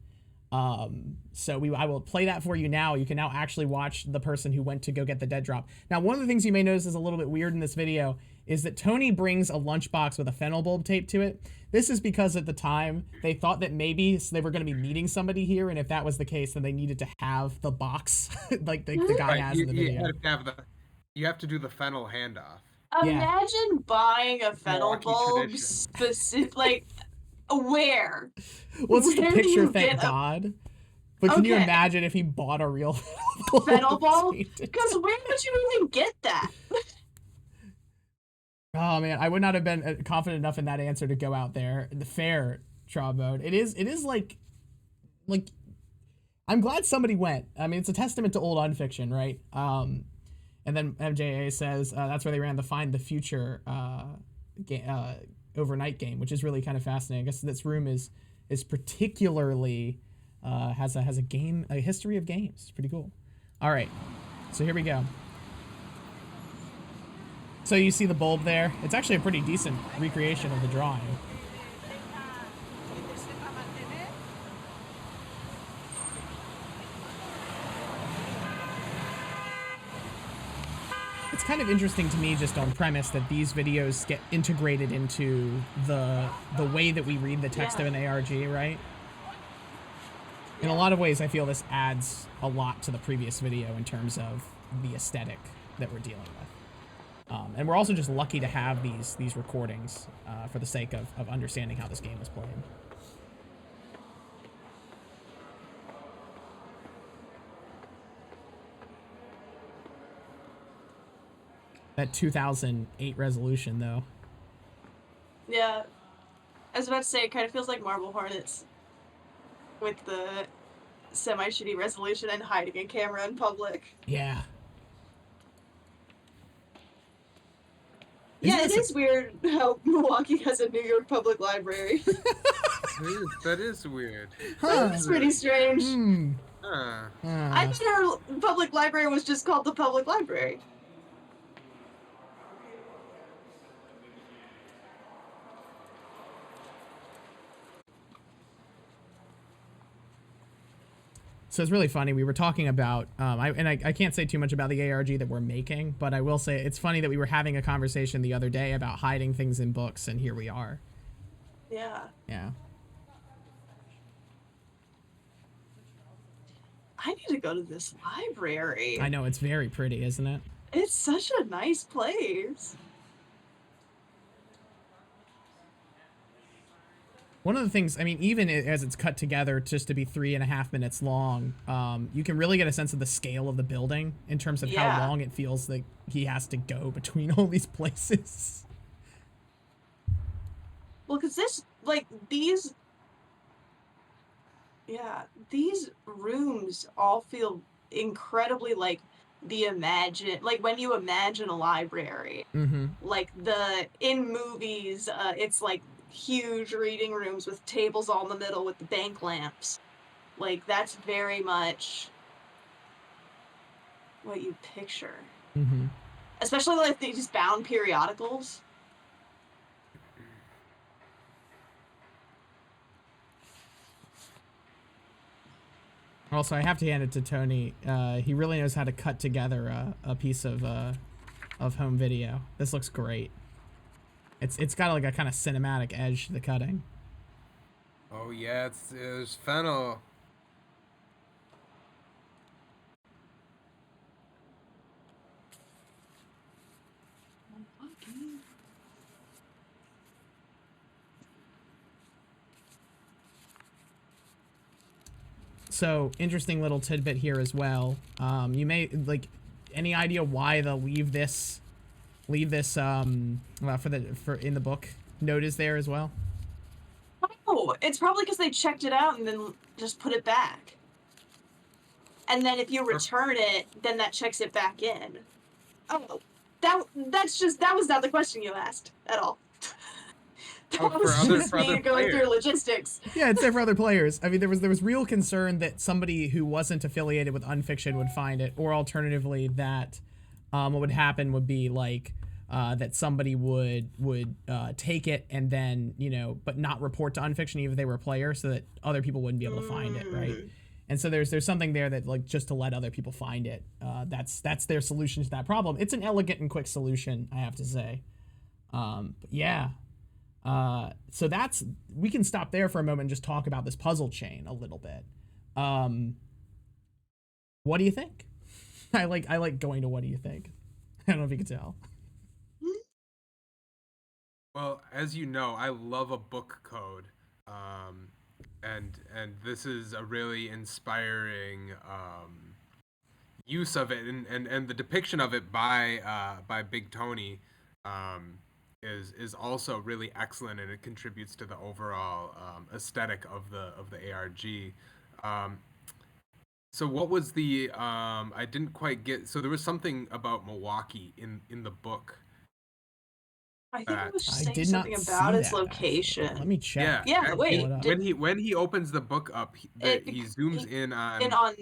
So I will play that for you now. You can now actually watch the person who went to go get the dead drop. Now, one of the things you may notice is a little bit weird in this video is that Tony brings a lunchbox with a fennel bulb taped to it. This is because at the time they thought that maybe they were going to be meeting somebody here, and if that was the case, then they needed to have the box like the guy has in the video. You have to do the fennel handoff. Imagine buying a fennel Milwaukee bulb tradition. specific, like, where? Well, it's just a Where do picture, you thank get God. But can you Okay. imagine if he bought a real fennel bulb? Because where would you even get that? Oh man, I would not have been confident enough in that answer to go out there. The fair trial mode. It is like I'm glad somebody went. I mean, it's a testament to old Unfiction, right? And then MJA says that's where they ran the Find the Future overnight game, which is really kind of fascinating. I guess this room is particularly has a history of games. It's pretty cool. All right, so here we go. So you see the bulb there. It's actually a pretty decent recreation of the drawing. It's kind of interesting to me just on premise that these videos get integrated into the way that we read the text of an ARG, right? In a lot of ways, I feel this adds a lot to the previous video in terms of the aesthetic that we're dealing with. And we're also just lucky to have these recordings for the sake of understanding how this game is played. That 2008 resolution, though. Yeah. I was about to say, it kind of feels like Marble Hornets with the semi-shitty resolution and hiding a camera in public. Yeah. Yeah, it is weird how Milwaukee has a New York Public Library. That is weird. That's pretty strange. Huh. I thought our public library was just called the public library. So it's really funny. We were talking about, I can't say too much about the ARG that we're making, but I will say it's funny that we were having a conversation the other day about hiding things in books, and here we are. Yeah. Yeah. I need to go to this library. I know, it's very pretty, isn't it? It's such a nice place. One of the things, I mean, even as it's cut together just to be 3.5 minutes long, you can really get a sense of the scale of the building in terms of how long it feels like he has to go between all these places. Well, because this, like, these rooms all feel incredibly like like when you imagine a library. Mm-hmm. Like in movies, it's like huge reading rooms with tables all in the middle with the bank lamps. Like, that's very much what you picture. Mm-hmm. Especially like these bound periodicals. Also, I have to hand it to Tony. He really knows how to cut together a piece of home video. This looks great. It's got like a kind of cinematic edge to the cutting. Oh yeah, it's fennel. So, interesting little tidbit here as well. You may like any idea why they'll leave this well, for in the book note is there as well? Oh, it's probably because they checked it out and then just put it back. And then if you return it, then that checks it back in. Oh, that was not the question you asked at all. That was just me going through logistics. Yeah, it's there for other players. I mean, there was real concern that somebody who wasn't affiliated with Unfiction would find it, or alternatively that what would happen would be like that somebody would take it and then, you know, but not report to Unfiction even if they were a player, so that other people wouldn't be able to find it, right? And so there's something there that, like, just to let other people find it. That's their solution to that problem. It's an elegant and quick solution, I have to say. But yeah. So we can stop there for a moment and just talk about this puzzle chain a little bit. What do you think? I like going to what do you think? I don't know if you can tell. Well, as you know, I love a book code. And this is a really inspiring use of it, and the depiction of it by Big Tony is also really excellent, and it contributes to the overall aesthetic of the ARG. So what was the I didn't quite get. So there was something about Milwaukee in the book. I think it was just I saying did not something about see its that, location. actually. Let me check. Yeah, wait. When he opens the book up, he zooms in on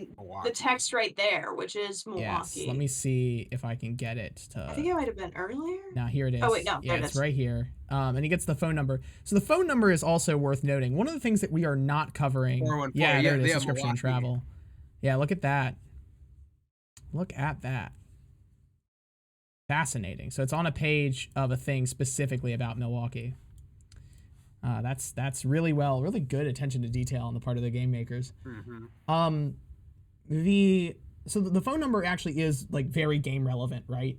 the text right there, which is Milwaukee. Yes, let me see if I can get it to. I think it might have been earlier. Now here it is. Oh wait, no, yeah, there it it's is. right here. And he gets the phone number. So the phone number is also worth noting. One of the things that we are not covering. 414. Yeah, there it is. Yeah, Subscription and Milwaukee. travel. Yeah, look at that. Look at that. Fascinating. So it's on a page of a thing specifically about Milwaukee. That's really good attention to detail on the part of the game makers. Mm-hmm. So the phone number actually is like very game relevant, right?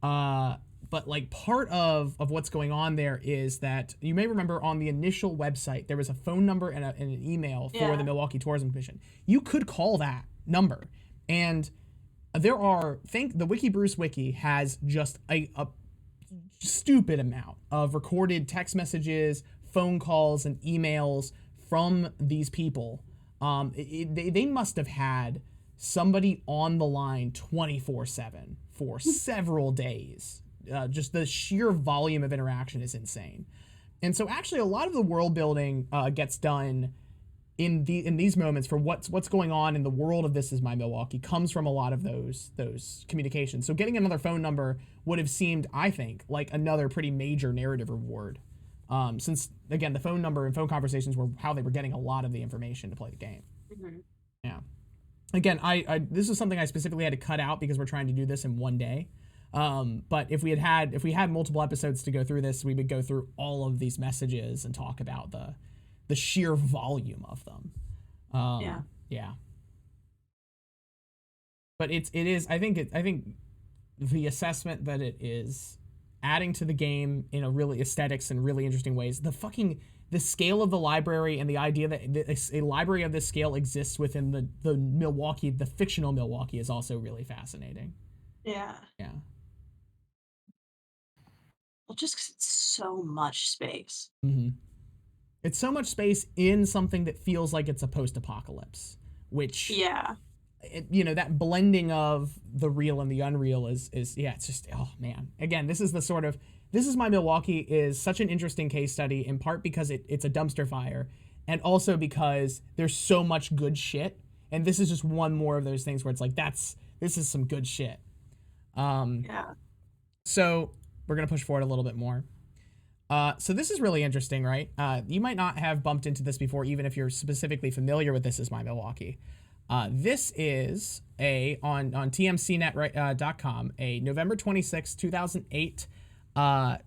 But like part of what's going on there is that you may remember on the initial website there was a phone number and an email for the Milwaukee Tourism Commission. You could call that number, and there are, the Wiki Bruce Wiki has just a stupid amount of recorded text messages, phone calls, and emails from these people. They must have had somebody on the line 24/7 for several days. Just the sheer volume of interaction is insane. And so actually a lot of the world building gets done in these moments for what's going on in the world of This Is My Milwaukee comes from a lot of those communications. So getting another phone number would have seemed, I think, like another pretty major narrative reward. Since again, the phone number and phone conversations were how they were getting a lot of the information to play the game. Mm-hmm. Yeah. Again, I this is something I specifically had to cut out because we're trying to do this in one day. But if we had multiple episodes to go through this, we would go through all of these messages and talk about the sheer volume of them. Yeah. But it is I think the assessment that it is adding to the game in a really aesthetics and really interesting ways. The scale of the library and the idea that a library of this scale exists within the Milwaukee, the fictional Milwaukee, is also really fascinating. Yeah. Yeah. Well, just 'cause it's so much space. Mm-hmm. It's so much space in something that feels like it's a post-apocalypse, which that blending of the real and the unreal is it's just, oh man. Again, This Is My Milwaukee is such an interesting case study, in part because it's a dumpster fire, and also because there's so much good shit, and this is just one more of those things where it's like this is some good shit. Yeah. So we're gonna push forward a little bit more. So this is really interesting, right? You might not have bumped into this before, even if you're specifically familiar with This Is My Milwaukee. This is on tmcnet.com, a November 26, 2008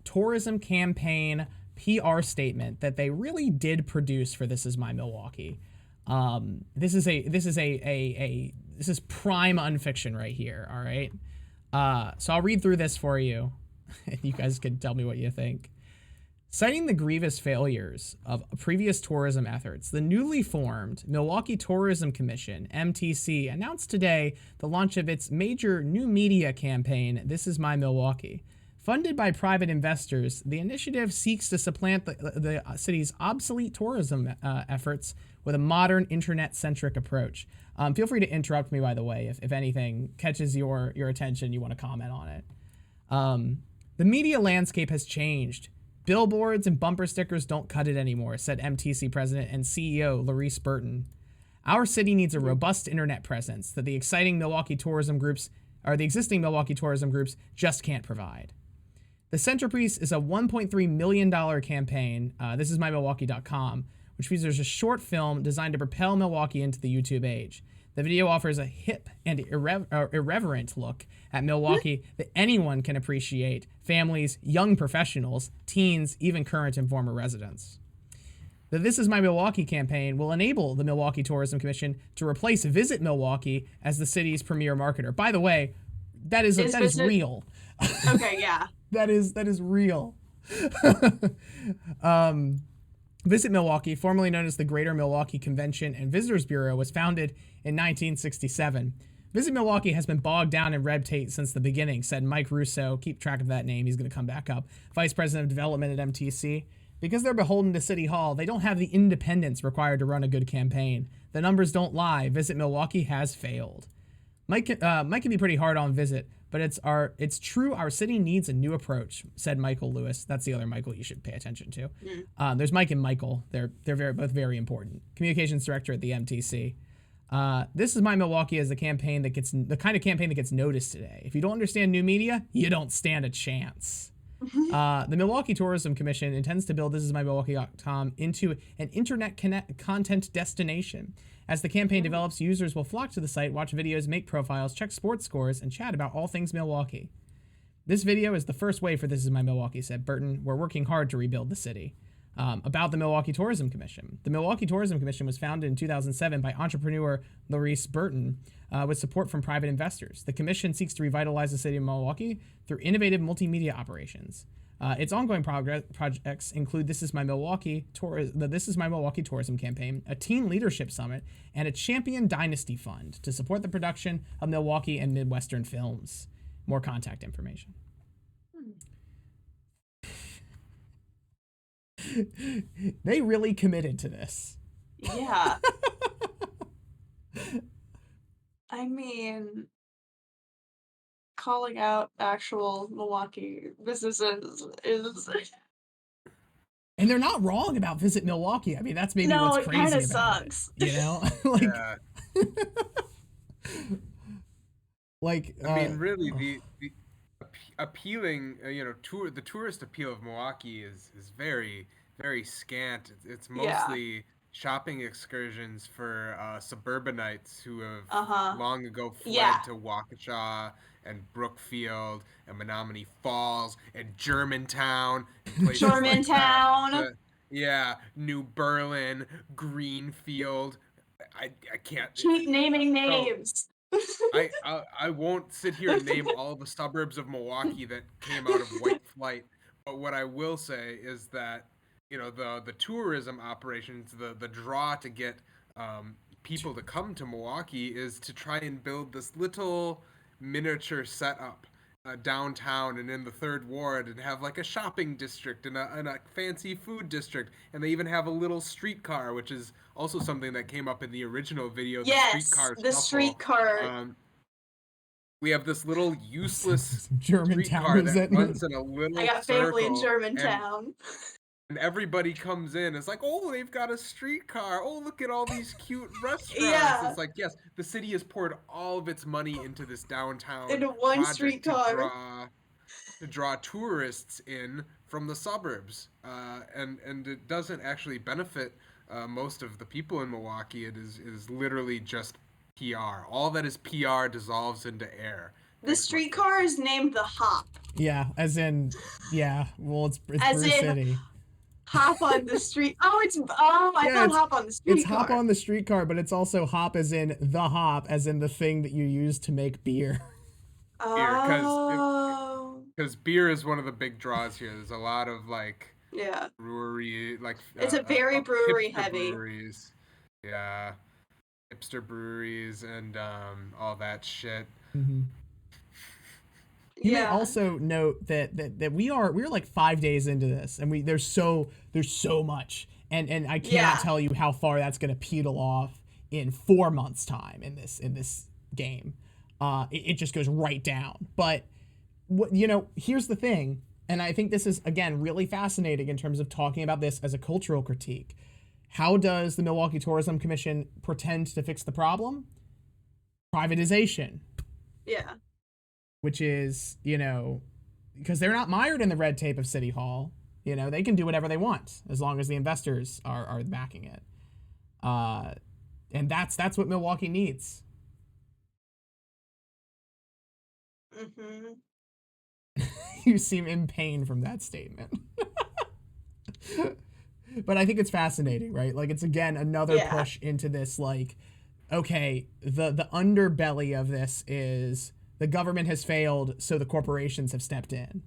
tourism campaign PR statement that they really did produce for This Is My Milwaukee. This is prime unfiction right here. All right. So I'll read through this for you, and you guys can tell me what you think. Citing the grievous failures of previous tourism efforts, the newly formed Milwaukee Tourism Commission, MTC, announced today the launch of its major new media campaign, This Is My Milwaukee. Funded by private investors, the initiative seeks to supplant the city's obsolete tourism efforts with a modern internet-centric approach. Feel free to interrupt me, by the way, if anything catches your attention, you want to comment on it. The media landscape has changed. Billboards and bumper stickers don't cut it anymore, said MTC president and CEO Larice Burton. Our city needs a robust internet presence that the existing Milwaukee tourism groups just can't provide. The centerpiece is a $1.3 million campaign, thisismymilwaukee.com, which features a short film designed to propel Milwaukee into the YouTube age. The video offers a hip and irreverent look at Milwaukee that anyone can appreciate: families, young professionals, teens, even current and former residents. The This Is My Milwaukee campaign will enable the Milwaukee Tourism Commission to replace Visit Milwaukee as the city's premier marketer. By the way, that is real. Okay, yeah. That is real. Visit Milwaukee, formerly known as the Greater Milwaukee Convention and Visitors Bureau, was founded in 1967. Visit Milwaukee has been bogged down in red tape since the beginning, said Mike Russo. Keep track of that name. He's going to come back up. Vice President of Development at MTC. Because they're beholden to City Hall, they don't have the independence required to run a good campaign. The numbers don't lie. Visit Milwaukee has failed. Mike can be pretty hard on Visit, but it's true our city needs a new approach, said Michael Lewis. That's the other Michael you should pay attention to. There's Mike and Michael. They're both very important. Communications director at the MTC. This Is My Milwaukee is the kind of campaign that gets noticed today. If you don't understand new media, you don't stand a chance. The Milwaukee Tourism Commission intends to build thisismymilwaukee.com into an internet content destination. As the campaign develops, users will flock to the site, watch videos, make profiles, check sports scores, and chat about all things Milwaukee. This video is the first wave for This Is My Milwaukee, said Burton. We're working hard to rebuild the city. About the Milwaukee Tourism Commission. The Milwaukee Tourism Commission was founded in 2007 by entrepreneur Larice Burton with support from private investors. The commission seeks to revitalize the city of Milwaukee through innovative multimedia operations. Its ongoing projects include This Is My Milwaukee Tourism Campaign, a teen leadership summit, and a Champion Dynasty Fund to support the production of Milwaukee and Midwestern films. More contact information. They really committed to this. Yeah. I mean, calling out actual Milwaukee businesses is... And they're not wrong about Visit Milwaukee. I mean, that's maybe what's crazy about it. No, it kind of sucks. You know? I mean, really, the appealing, the tourist appeal of Milwaukee is very, very scant. It's mostly shopping excursions for suburbanites who have long ago fled to Waukesha and Brookfield and Menominee Falls and Germantown. Germantown. New Berlin, Greenfield. I can't keep naming names. I won't sit here and name all the suburbs of Milwaukee that came out of white flight, but what I will say is that the tourism operations, the draw to get people to come to Milwaukee is to try and build this little miniature setup downtown and in the third ward, and have like a shopping district and a fancy food district, and they even have a little streetcar, which is also something that came up in the original video. The streetcar. We have this little useless Germantown streetcar that runs in a little I got family in circle, Germantown. And everybody comes in. It's like, oh, they've got a streetcar. Oh, look at all these cute restaurants. Yeah. It's like, yes, the city has poured all of its money into this downtown Into one project streetcar. to draw tourists in from the suburbs, and it doesn't actually benefit most of the people in Milwaukee. It is literally just PR. All that is PR dissolves into air. The streetcar is named the Hop. Yeah, as in, yeah. Well, it's As Bruce in, City. Hop on the street. Oh, I thought hop on the streetcar. It's hop on the streetcar, but it's also hop as in the hop, as in the thing that you use to make beer. Oh. Because beer is one of the big draws here. There's a lot of like Yeah. brewery, like It's a very brewery hipster heavy. breweries. Yeah, hipster breweries and all that shit. Mm-hmm. You may also note that we're like 5 days into this, and there's so much, and I cannot tell you how far that's gonna petal off in 4 months' time in this game. It just goes right down. But here's the thing, and I think this is again really fascinating in terms of talking about this as a cultural critique. How does the Milwaukee Tourism Commission pretend to fix the problem? Privatization. Yeah. Which is, because they're not mired in the red tape of City Hall. They can do whatever they want as long as the investors are backing it. And that's what Milwaukee needs. Mm-hmm. You seem in pain from that statement. But I think it's fascinating, right? Like, it's again another push into this, like, okay, the underbelly of this is the government has failed, so the corporations have stepped in.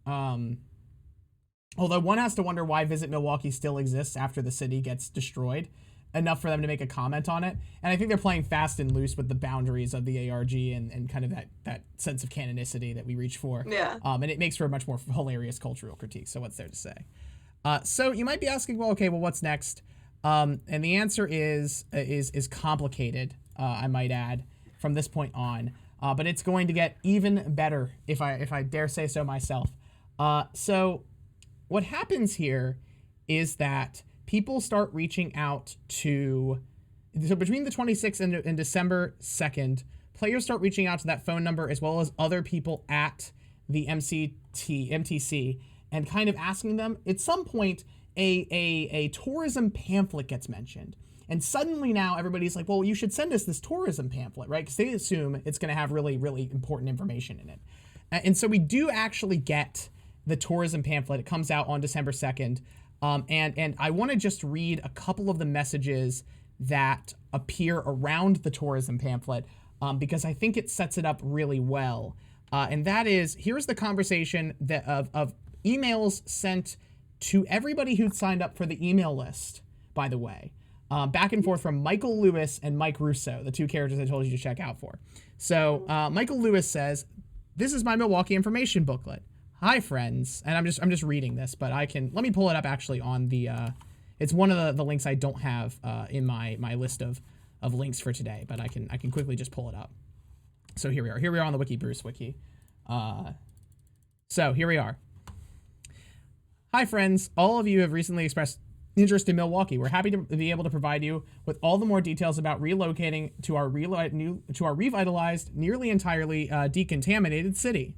Although one has to wonder why Visit Milwaukee still exists after the city gets destroyed, enough for them to make a comment on it. And I think they're playing fast and loose with the boundaries of the ARG and kind of that sense of canonicity that we reach for. Yeah. And it makes for a much more hilarious cultural critique. So what's there to say? So you might be asking, well, what's next? And the answer is complicated, I might add, from this point on. But it's going to get even better, if I dare say so myself. So what happens here is that people start reaching out so between the 26th and December 2nd, players start reaching out to that phone number as well as other people at the MTC and kind of asking them. At some point, a tourism pamphlet gets mentioned. And suddenly now everybody's like, well, you should send us this tourism pamphlet, right? Because they assume it's going to have really, really important information in it. And so we do actually get the tourism pamphlet. It comes out on December 2nd. And I want to just read a couple of the messages that appear around the tourism pamphlet because I think it sets it up really well. And that is, here's the conversation of emails sent to everybody who'd signed up for the email list, by the way. Back and forth from Michael Lewis and Mike Russo, the two characters I told you to check out for. So Michael Lewis says, "This is my Milwaukee information booklet. Hi, friends." And I'm just reading this, but let me pull it up actually on the, it's one of the links I don't have in my list of links for today, but I can quickly just pull it up. So here we are on the Wiki Bruce Wiki. So here we are. Hi, friends. All of you have recently expressed interest in Milwaukee. We're happy to be able to provide you with all the more details about relocating to our revitalized, nearly entirely decontaminated city.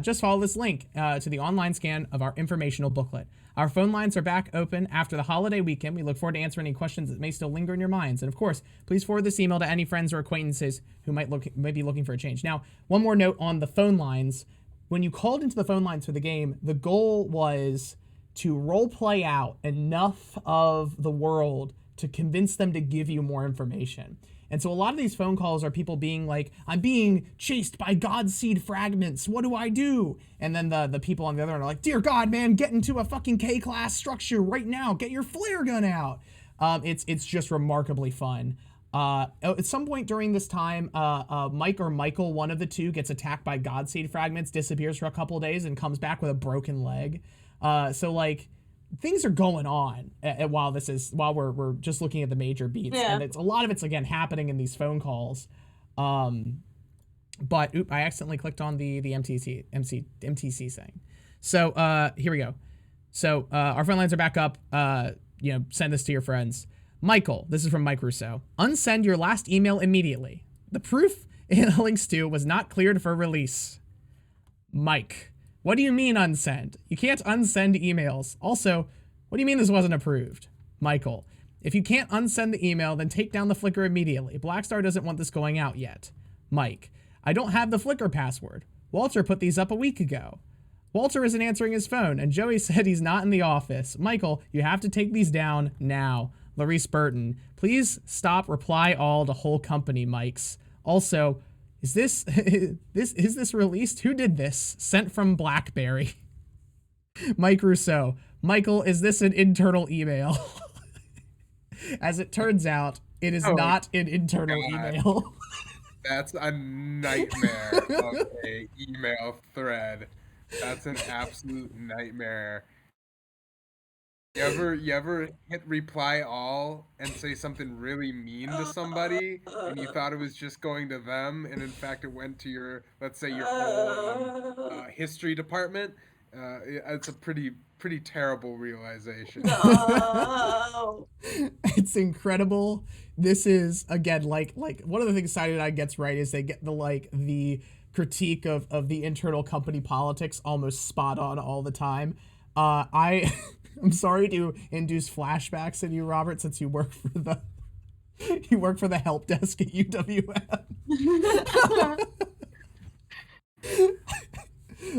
Just follow this link to the online scan of our informational booklet. Our phone lines are back open after the holiday weekend. We look forward to answering any questions that may still linger in your minds. And of course, please forward this email to any friends or acquaintances who might be looking for a change. Now, one more note on the phone lines. When you called into the phone lines for the game, the goal was to role play out enough of the world to convince them to give you more information. And so a lot of these phone calls are people being like, I'm being chased by God's seed fragments. What do I do? And then the people on the other end are like, dear God, man, get into a fucking K-class structure right now. Get your flare gun out. It's just remarkably fun. At some point during this time, Mike or Michael, one of the two, gets attacked by God seed fragments, disappears for a couple of days, and comes back with a broken leg. So like things are going on while we're just looking at the major beats, and a lot of it's again happening in these phone calls. But I accidentally clicked on the MTC thing. So here we go. So our phone lines are back up. Send this to your friends. Michael, this is from Mike Rousseau. Unsend your last email immediately. The proof it links to was not cleared for release. Mike, what do you mean unsend? You can't unsend emails. Also, what do you mean this wasn't approved? Michael, if you can't unsend the email, then take down the Flickr immediately. Blackstar doesn't want this going out yet. Mike, I don't have the Flickr password. Walter put these up a week ago. Walter isn't answering his phone, and Joey said he's not in the office. Michael, you have to take these down now. Larice Burton, please stop reply all to whole company mics. Also, is this released? Who did this? Sent from BlackBerry. Mike Rousseau, Michael, is this an internal email? As it turns out, it is not an internal email. That's a nightmare of a email thread. That's an absolute nightmare. You ever hit reply all and say something really mean to somebody and you thought it was just going to them and in fact it went to your, let's say, your whole history department? It's a pretty terrible realization. No. It's incredible. This is, again, like one of the things Side Eye gets right is they get the critique of the internal company politics almost spot on all the time. I'm sorry to induce flashbacks in you, Robert, since you work for the help desk at UWM.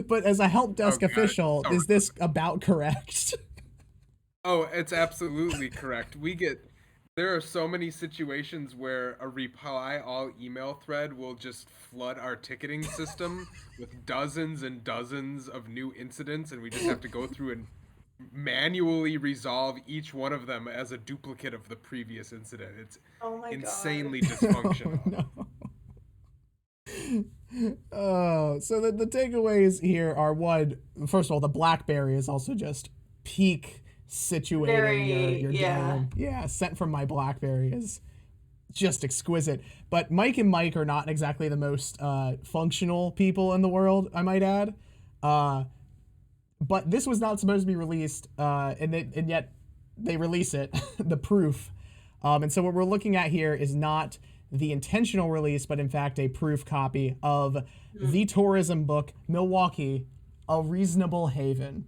But as a help desk official, is this about correct? Oh, it's absolutely correct. There are so many situations where a reply all email thread will just flood our ticketing system with dozens and dozens of new incidents, and we just have to go through and manually resolve each one of them as a duplicate of the previous incident. It's insanely dysfunctional. Oh, so the takeaways here are, one, first of all, the BlackBerry is also just peak situating your game. Yeah, sent from my BlackBerry is just exquisite. But Mike and Mike are not exactly the most functional people in the world, I might add. But this was not supposed to be released, and yet they release it, the proof. And so what we're looking at here is not the intentional release, but in fact a proof copy of the tourism book, Milwaukee, A Reasonable Haven.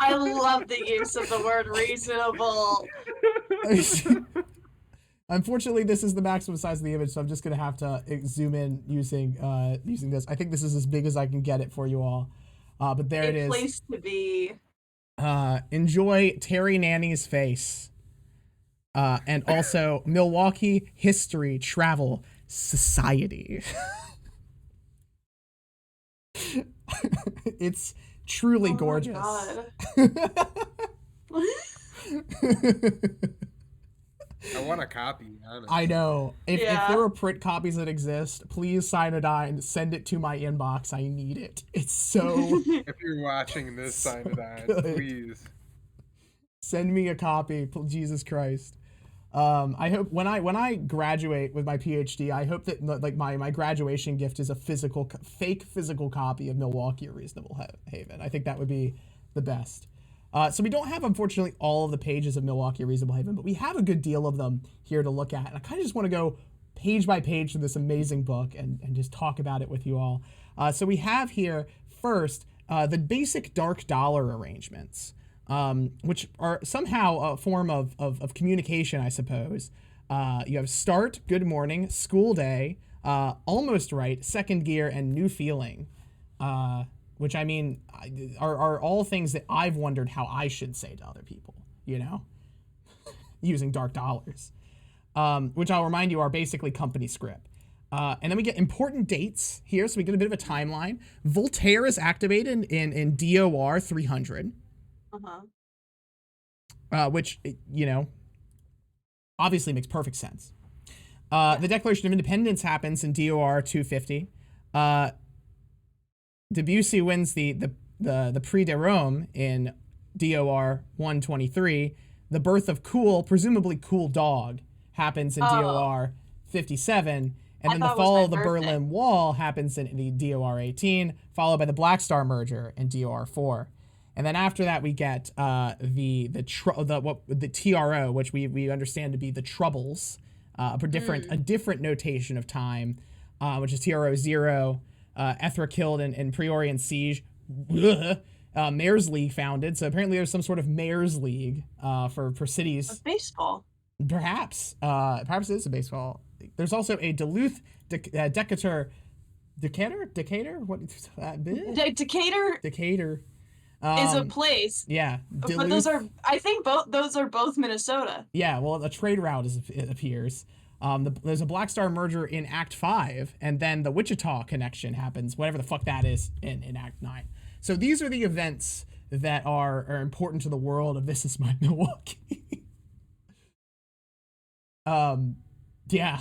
I love the use of the word reasonable. Unfortunately, this is the maximum size of the image, so I'm just going to have to zoom in using this. I think this is as big as I can get it for you all. But there it is. A place to be. Enjoy Terry Nanny's face. And also Milwaukee History Travel Society. It's truly gorgeous. My God. I want a copy, honestly. I know. If there are print copies that exist, please sign a die and send it to my inbox. I need it. It's so If you're watching this, sign it on, please. Send me a copy, Jesus Christ. I hope when I graduate with my PhD, I hope that like my graduation gift is a fake physical copy of Milwaukee, A Reasonable Haven. I think that would be the best. So we don't have, unfortunately, all of the pages of Milwaukee, A Reasonable Haven, but we have a good deal of them here to look at. And I kind of just want to go page by page through this amazing book and just talk about it with you all. So we have here first the basic dark dollar arrangements. Which are somehow a form of communication, I suppose. You have start, good morning, school day, almost right, second gear, and new feeling, which I mean are all things that I've wondered how I should say to other people, using dark dollars, which I'll remind you are basically company script. And then we get important dates here, so we get a bit of a timeline. Voltaire is activated in DOR 300. Which, obviously makes perfect sense. The Declaration of Independence happens in DOR 250. Debussy wins the Prix de Rome in DOR 123. The birth of Cool, presumably Cool Dog, happens in DOR 57. And I then the thought it was fall my of the birthday. Berlin Wall happens in the DOR 18, followed by the Black Star merger in DOR 4. And then after that, we get the TRO, which we understand to be the Troubles, a different notation of time, which is TRO 0, Ethra killed in Priorian siege, Mayor's League founded. So apparently there's some sort of Mayor's League for cities. Of baseball. Perhaps it is a baseball. There's also a Duluth Decatur. What? Decatur Decatur. is a place. Yeah, But Duluth. those are, I think those are both Minnesota. Yeah, well, a trade route it appears. There's a Black Star merger in Act 5, and then the Wichita connection happens, whatever the fuck that is, in Act 9. So these are the events that are important to the world of This Is My Milwaukee. Yeah.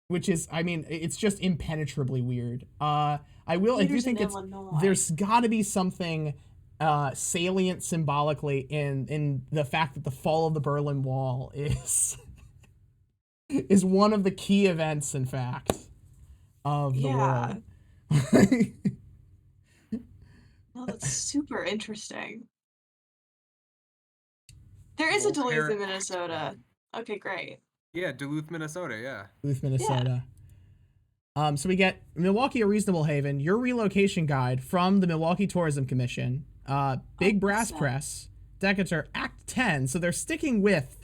Which is, I mean, it's just impenetrably weird. I do think there's got to be something salient symbolically in the fact that the fall of the Berlin Wall is one of the key events, in fact, of the world. No, that's super interesting. There is a Duluth in Minnesota. Okay, great. Yeah, Duluth, Minnesota, yeah. Duluth, Minnesota. Yeah. So we get Milwaukee, a reasonable haven, your relocation guide from the Milwaukee Tourism Commission, Big Brass Press, Decatur, Act 10. So they're sticking with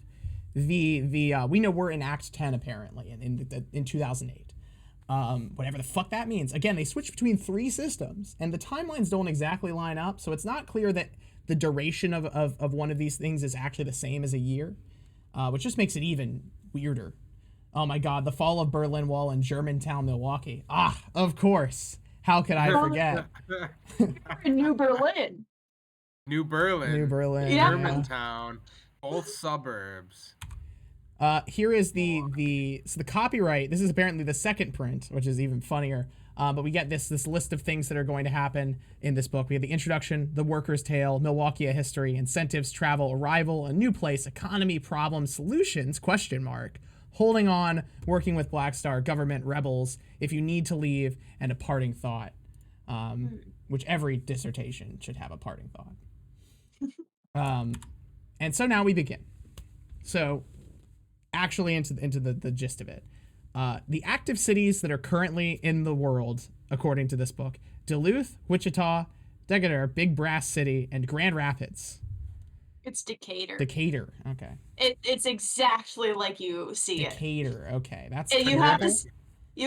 the we know we're in Act 10 apparently in 2008. Whatever the fuck that means. Again, they switch between 3 systems, and the timelines don't exactly line up, so it's not clear that the duration of one of these things is actually the same as a year, which just makes it even weirder. Oh my god, the fall of Berlin Wall in Germantown, Milwaukee. Ah, of course. How could I forget? New Berlin. New Berlin. Yeah. Germantown. Both suburbs. Here is the copyright. This is apparently the second print, which is even funnier. But we get this list of things that are going to happen in this book. We have the introduction, the worker's tale, Milwaukee, a history, incentives, travel, arrival, a new place, economy, problems, solutions, ? Holding on, working with Black Star, government, rebels, if you need to leave, and a parting thought, which every dissertation should have a parting thought. And so now we begin. So actually into the gist of it. The active cities that are currently in the world, according to this book: Duluth, Wichita, Decatur, Big Brass City, and Grand Rapids. It's Decatur. Decatur, okay. It's exactly like you see Decatur, okay. That's it. You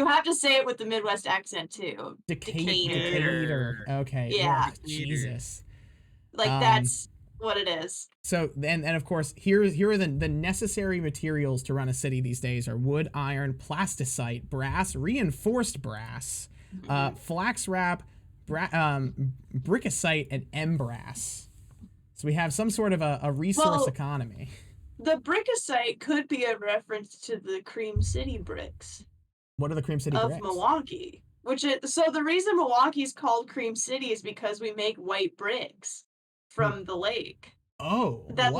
have to say it with the Midwest accent too. Decatur. Okay. Yeah. Ugh, Jesus. Like that's what it is. So and of course here are the necessary materials to run a city these days are wood, iron, plasticite, brass, reinforced brass, flax wrap, brickicite, and embrass. So we have some sort of a resource economy. The brickicite could be a reference to the Cream City bricks. What are the Cream City bricks? Of Milwaukee. So the reason Milwaukee's called Cream City is because we make white bricks from the lake. Oh, that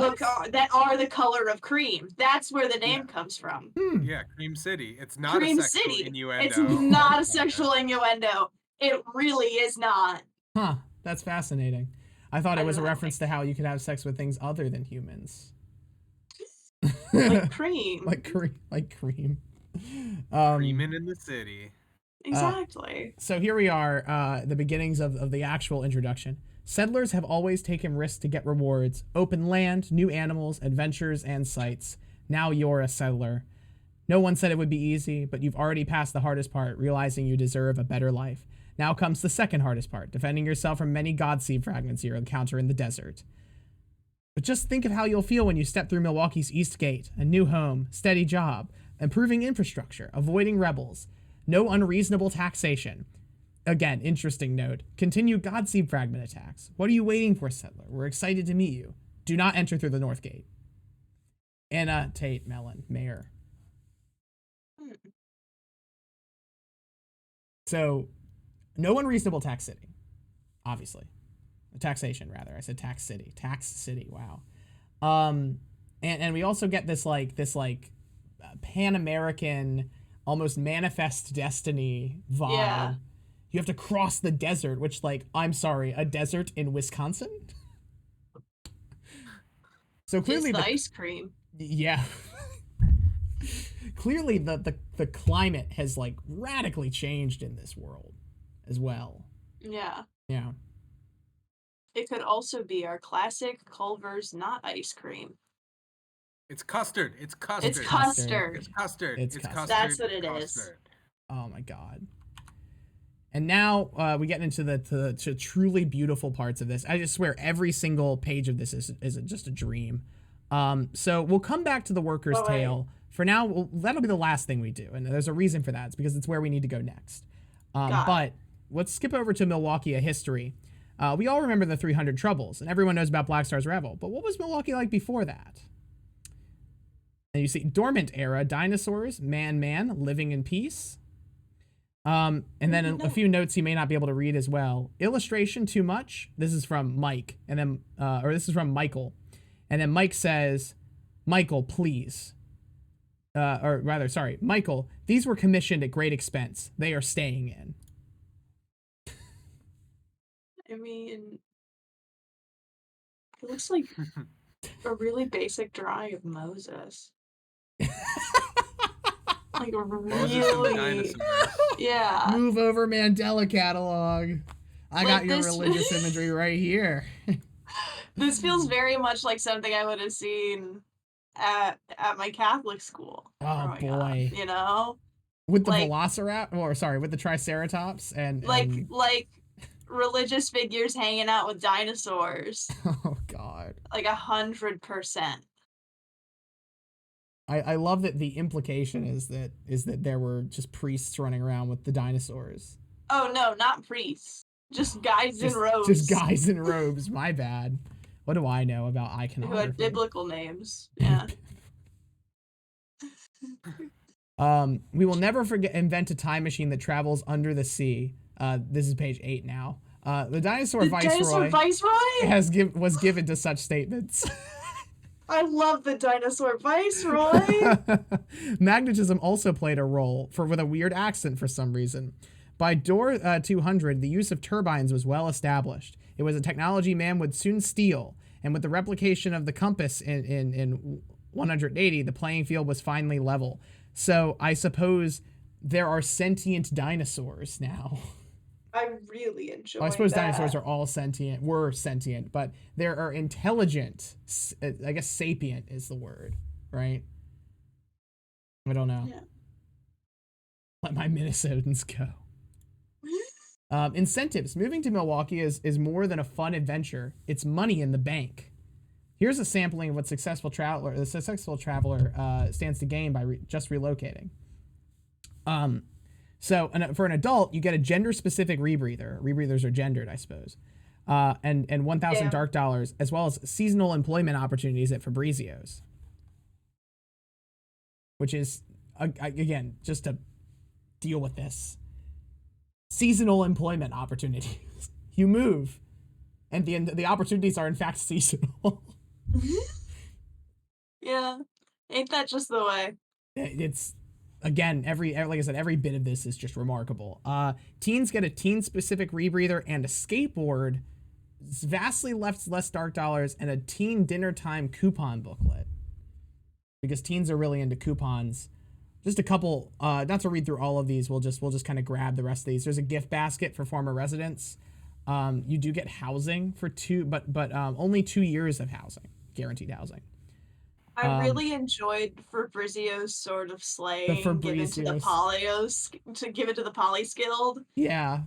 are the color of cream. That's where the name comes from. Yeah, Cream City. It's not Cream a sexual City. innuendo. It's not a sexual innuendo. It really is not. Huh. That's fascinating. I thought it was a reference to how you could have sex with things other than humans. Like cream. like cream. Creaming in the city. Exactly. So here we are, the beginnings of the actual introduction. Settlers have always taken risks to get rewards. Open land, new animals, adventures, and sights. Now you're a settler. No one said it would be easy, but you've already passed the hardest part, realizing you deserve a better life. Now comes the second hardest part, defending yourself from many Godseed fragments you'll encounter in the desert. But just think of how you'll feel when you step through Milwaukee's East Gate, a new home, steady job, improving infrastructure, avoiding rebels, no unreasonable taxation. Again, interesting note. Continued Godseed fragment attacks. What are you waiting for, settler? We're excited to meet you. Do not enter through the North Gate. Anna Tate Mellon, Mayor. So, no unreasonable tax city, obviously. Taxation, rather. I said tax city. Tax city, wow. And we also get this Pan-American, almost Manifest Destiny vibe. Yeah. You have to cross the desert, which, like, I'm sorry, a desert in Wisconsin? So clearly It's the ice cream. Yeah. Clearly the climate has, like, radically changed in this world as well. Yeah. Yeah. It could also be our classic Culver's not ice cream. It's custard. It's custard. It's custard. It's custard. It's It's custard. custard. That's what it is. Custard. Oh my god. And now we get into the truly beautiful parts of this. I just swear every single page of this is just a dream. So we'll come back to the worker's tale. For now, that'll be the last thing we do. And there's a reason for that. It's because it's where we need to go next. But let's skip over to Milwaukee, a history. We all remember the 300 Troubles, and everyone knows about Black Star's Revel. But what was Milwaukee like before that? And you see dormant era, dinosaurs, man, living in peace. And then a few notes you may not be able to read as well. Illustration too much. This is from Mike, and then or this is from Michael, and then Mike says, "Michael, please." Or rather, sorry, Michael. These were commissioned at great expense. They are staying in. I mean, it looks like a really basic drawing of Moses. Like Moses and the really, dinosaurs. yeah. Move over Mandela catalog. I got your this- religious imagery right here. This feels very much like something I would have seen at my Catholic school. Oh growing up, boy. you know, With the like- Velociraptor, or sorry, with the Triceratops and like religious figures hanging out with dinosaurs, oh god. like 100%. I love that the implication is that there were just priests running around with the dinosaurs. Oh no, not priests. Just guys in robes. Just guys in robes. My bad. What do I know about who iconography? had biblical names. Yeah. We will never invent a time machine that travels under the sea. This is page 8 now. The dinosaur viceroy was given to such statements. I love the dinosaur viceroy. Magnetism also played a role with a weird accent for some reason. By door 200, the use of turbines was well established. It was a technology man would soon steal, and with the replication of the compass in 180, the playing field was finally level. So I suppose there are sentient dinosaurs now. I really enjoy I suppose that. dinosaurs were sentient, but there are intelligent, I guess sapient is the word, right? I don't know. Yeah. Let my Minnesotans go. Incentives. Moving to Milwaukee is more than a fun adventure. It's money in the bank. Here's a sampling of what the successful traveler stands to gain by just relocating. So for an adult, you get a gender-specific rebreather. Rebreathers are gendered, I suppose. And 1,000 dark dollars, as well as seasonal employment opportunities at Fabrizio's. Which is, again, just to deal with this. Seasonal employment opportunities. You move, and the opportunities are in fact seasonal. Yeah. Ain't that just the way? It's, again, like I said, every bit of this is just remarkable. Teens get a teen-specific rebreather and a skateboard, vastly less dark dollars, and a teen dinner time coupon booklet. Because teens are really into coupons. Just a couple, not to read through all of these, we'll just kind of grab the rest of these. There's a gift basket for former residents. You do get housing for but only 2 years of housing, guaranteed housing. I really enjoyed Fabrizio's sort of slang given to the poly-skilled. Yeah.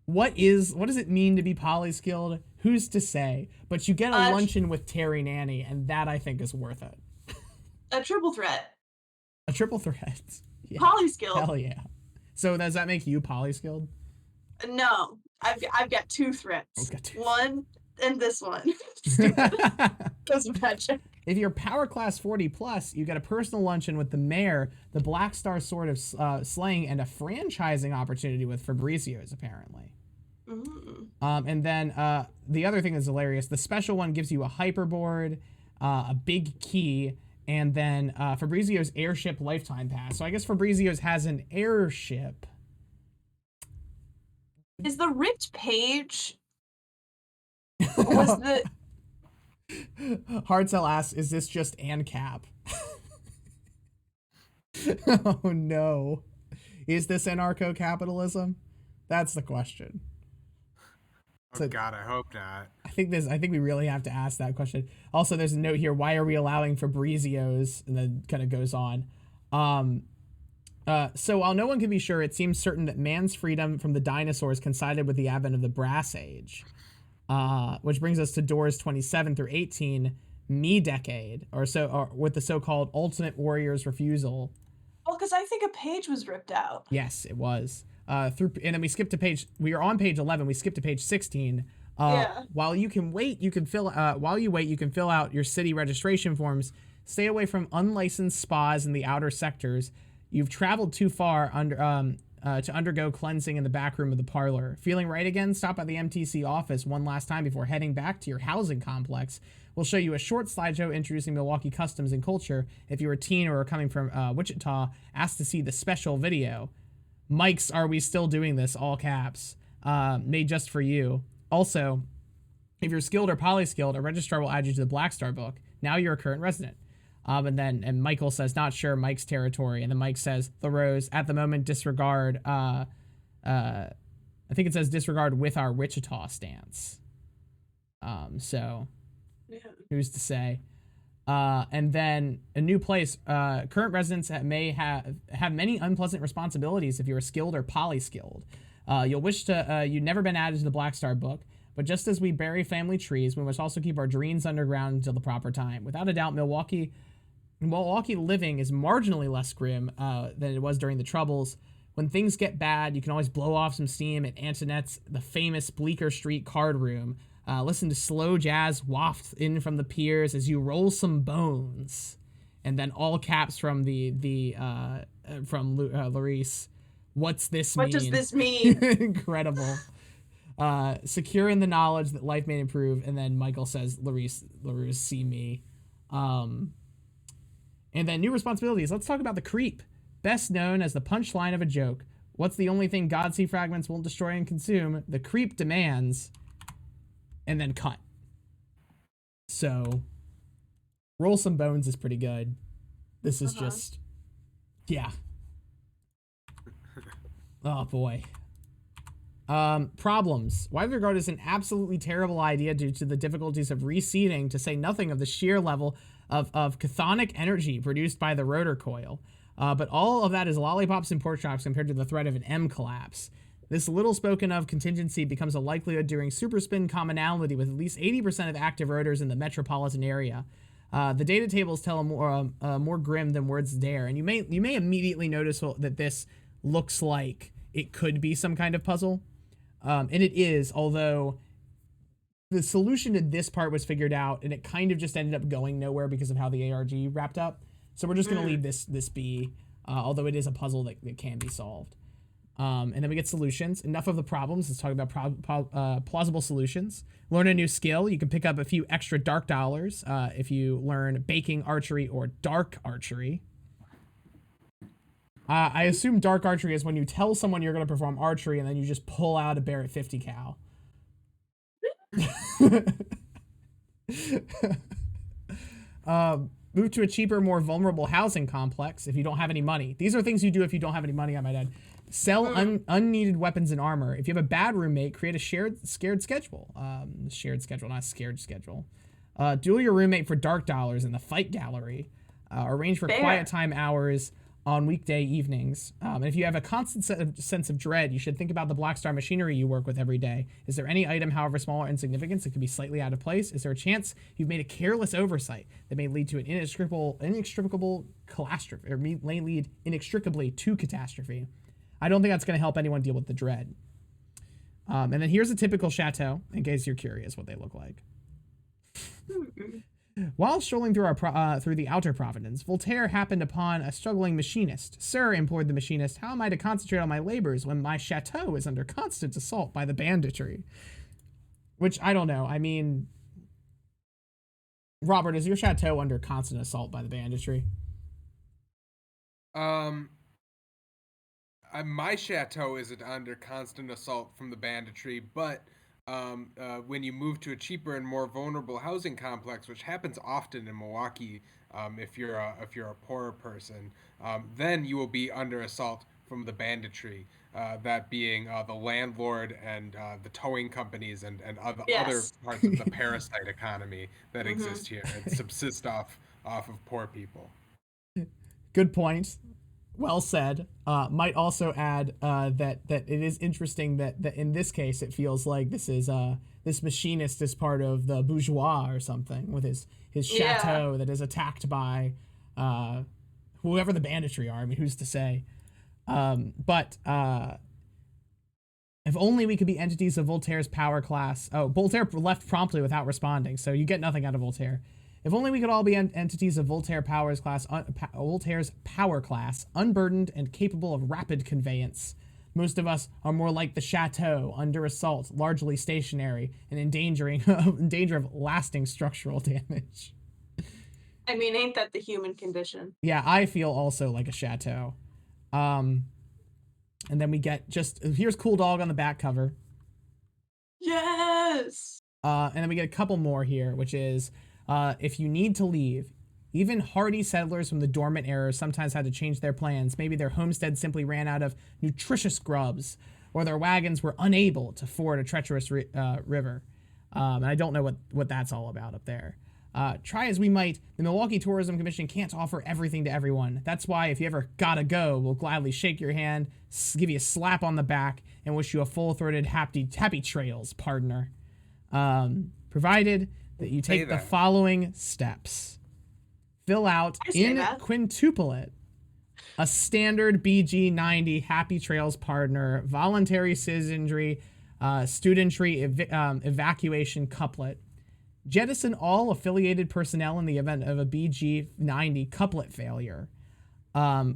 What does it mean to be poly-skilled? Who's to say? But you get a luncheon with Terry Nanny, and that I think is worth it. A triple threat. A triple threat. Yeah. Poly-skilled. Hell yeah. So does that make you poly-skilled? No, I've got 2 threats. One and this one. Doesn't match. If you're power class 40 plus, you get a personal luncheon with the mayor, the Black Star Sword of Slaying, and a franchising opportunity with Fabrizio's, apparently. Mm. And then the other thing that's hilarious, the special one gives you a hyperboard, a big key, and then Fabrizio's airship lifetime pass. So I guess Fabrizio's has an airship. Is the ripped page? Was the Hardcell asks, "Is this just ANCAP?" Oh no, is this anarcho-capitalism? That's the question. Oh God, I hope not. I think we really have to ask that question. Also, there's a note here: why are we allowing Fabrizios? And then kind of goes on. So while no one can be sure, it seems certain that man's freedom from the dinosaurs coincided with the advent of the Brass Age. Which brings us to doors 27 through 18, Me Decade, or with the so-called Ultimate Warrior's Refusal. well, because I think a page was ripped out. Yes, it was. And then we skipped to page. We are on page 11. We skipped to page 16. Yeah. While you can wait, you can fill. While you wait, you can fill out your city registration forms. Stay away from unlicensed spas in the outer sectors. You've traveled too far to undergo cleansing in the back room of the parlor. Feeling right again? Stop at the MTC office one last time before heading back to your housing complex. We'll show you a short slideshow introducing Milwaukee customs and culture. If you're a teen or are coming from Wichita, ask to see the special video. Mike's Are We Still Doing This? All caps. Made just for you. Also, if you're skilled or poly-skilled, a registrar will add you to the Black Star book. Now you're a current resident. And Michael says, not sure, Mike's territory. And then Mike says, the Rose, at the moment, disregard, I think it says disregard with our Wichita stance. So who's to say? And then a new place, current residents may have many unpleasant responsibilities if you're skilled or poly-skilled. You'll wish to, you've never been added to the Black Star book. But just as we bury family trees, we must also keep our dreams underground until the proper time. Without a doubt, Milwaukee living is marginally less grim than it was during the Troubles. When things get bad, you can always blow off some steam at Antoinette's, the famous Bleecker Street card room. Listen to slow jazz waft in from the piers as you roll some bones. And then all caps from Larice. What's this mean? What does this mean? Incredible. Secure in the knowledge that life may improve. And then Michael says, Larice, see me. And then new responsibilities. Let's talk about the creep, best known as the punchline of a joke. What's the only thing God Sea fragments won't destroy and consume? The creep demands, and then cut. So, roll some bones is pretty good. This is just, yeah. Oh boy. Problems. Why regard as an absolutely terrible idea due to the difficulties of reseeding, to say nothing of the sheer level of chthonic energy produced by the rotor coil. But all of that is lollipops and pork chops compared to the threat of an M collapse. This little spoken of contingency becomes a likelihood during superspin commonality with at least 80% of active rotors in the metropolitan area. The data tables tell more grim than words dare, and you may immediately notice that this looks like it could be some kind of puzzle. And it is, although the solution to this part was figured out, and it kind of just ended up going nowhere because of how the ARG wrapped up. So we're just going to leave this be, although it is a puzzle that can be solved. And then we get solutions. Enough of the problems. Let's talk about plausible solutions. Learn a new skill. You can pick up a few extra dark dollars if you learn baking archery or dark archery. I assume dark archery is when you tell someone you're going to perform archery and then you just pull out a Barrett 50 cal. Move to a cheaper, more vulnerable housing complex if you don't have any money. These are things you do if you don't have any money, I might add. Sell unneeded weapons and armor. If you have a bad roommate, create a shared schedule. Shared schedule, not scared schedule. Duel your roommate for dark dollars in the fight gallery. Arrange for quiet time hours on weekday evenings. And if you have a constant sense of dread, you should think about the Black Star machinery you work with every day. Is there any item, however small or insignificant, that could be slightly out of place? Is there a chance you've made a careless oversight that may lead to an inextricable catastrophe, or may lead inextricably to catastrophe? I don't think that's going to help anyone deal with the dread. And then here's a typical chateau, in case you're curious what they look like. While strolling through through the outer Providence, Voltaire happened upon a struggling machinist. Sir, implored the machinist, how am I to concentrate on my labors when my chateau is under constant assault by the banditry? Which, I don't know. I mean, Robert, is your chateau under constant assault by the banditry? My chateau isn't under constant assault from the banditry, but when you move to a cheaper and more vulnerable housing complex, which happens often in Milwaukee, if you're a poorer person, then you will be under assault from the banditry. That being the landlord and the towing companies and other Yes. parts of the parasite economy that Mhm. exist here and subsist off of poor people. Good point. Well said. Might also add that it is interesting that in this case it feels like this machinist is part of the bourgeois or something with his chateau that is attacked by whoever the banditry are. I mean, who's to say? But if only we could be entities of Voltaire's power class. Oh, Voltaire left promptly without responding, so you get nothing out of Voltaire. If only we could all be entities of Voltaire's power class, unburdened and capable of rapid conveyance. Most of us are more like the chateau, under assault, largely stationary, and in danger of lasting structural damage. I mean, ain't that the human condition? Yeah, I feel also like a chateau. And then we get here's Cool Dog on the back cover. Yes! And then we get a couple more here, which is, if you need to leave, even hardy settlers from the dormant era sometimes had to change their plans. Maybe their homestead simply ran out of nutritious grubs, or their wagons were unable to ford a treacherous river. And I don't know what that's all about up there. Try as we might, the Milwaukee Tourism Commission can't offer everything to everyone. That's why if you ever gotta go, we'll gladly shake your hand, give you a slap on the back, and wish you a full-throated happy trails, partner. Provided that you take the following steps. Fill out in quintuplet a standard BG90 Happy Trails partner voluntary citizenry studentry evacuation couplet. Jettison all affiliated personnel in the event of a BG90 couplet failure.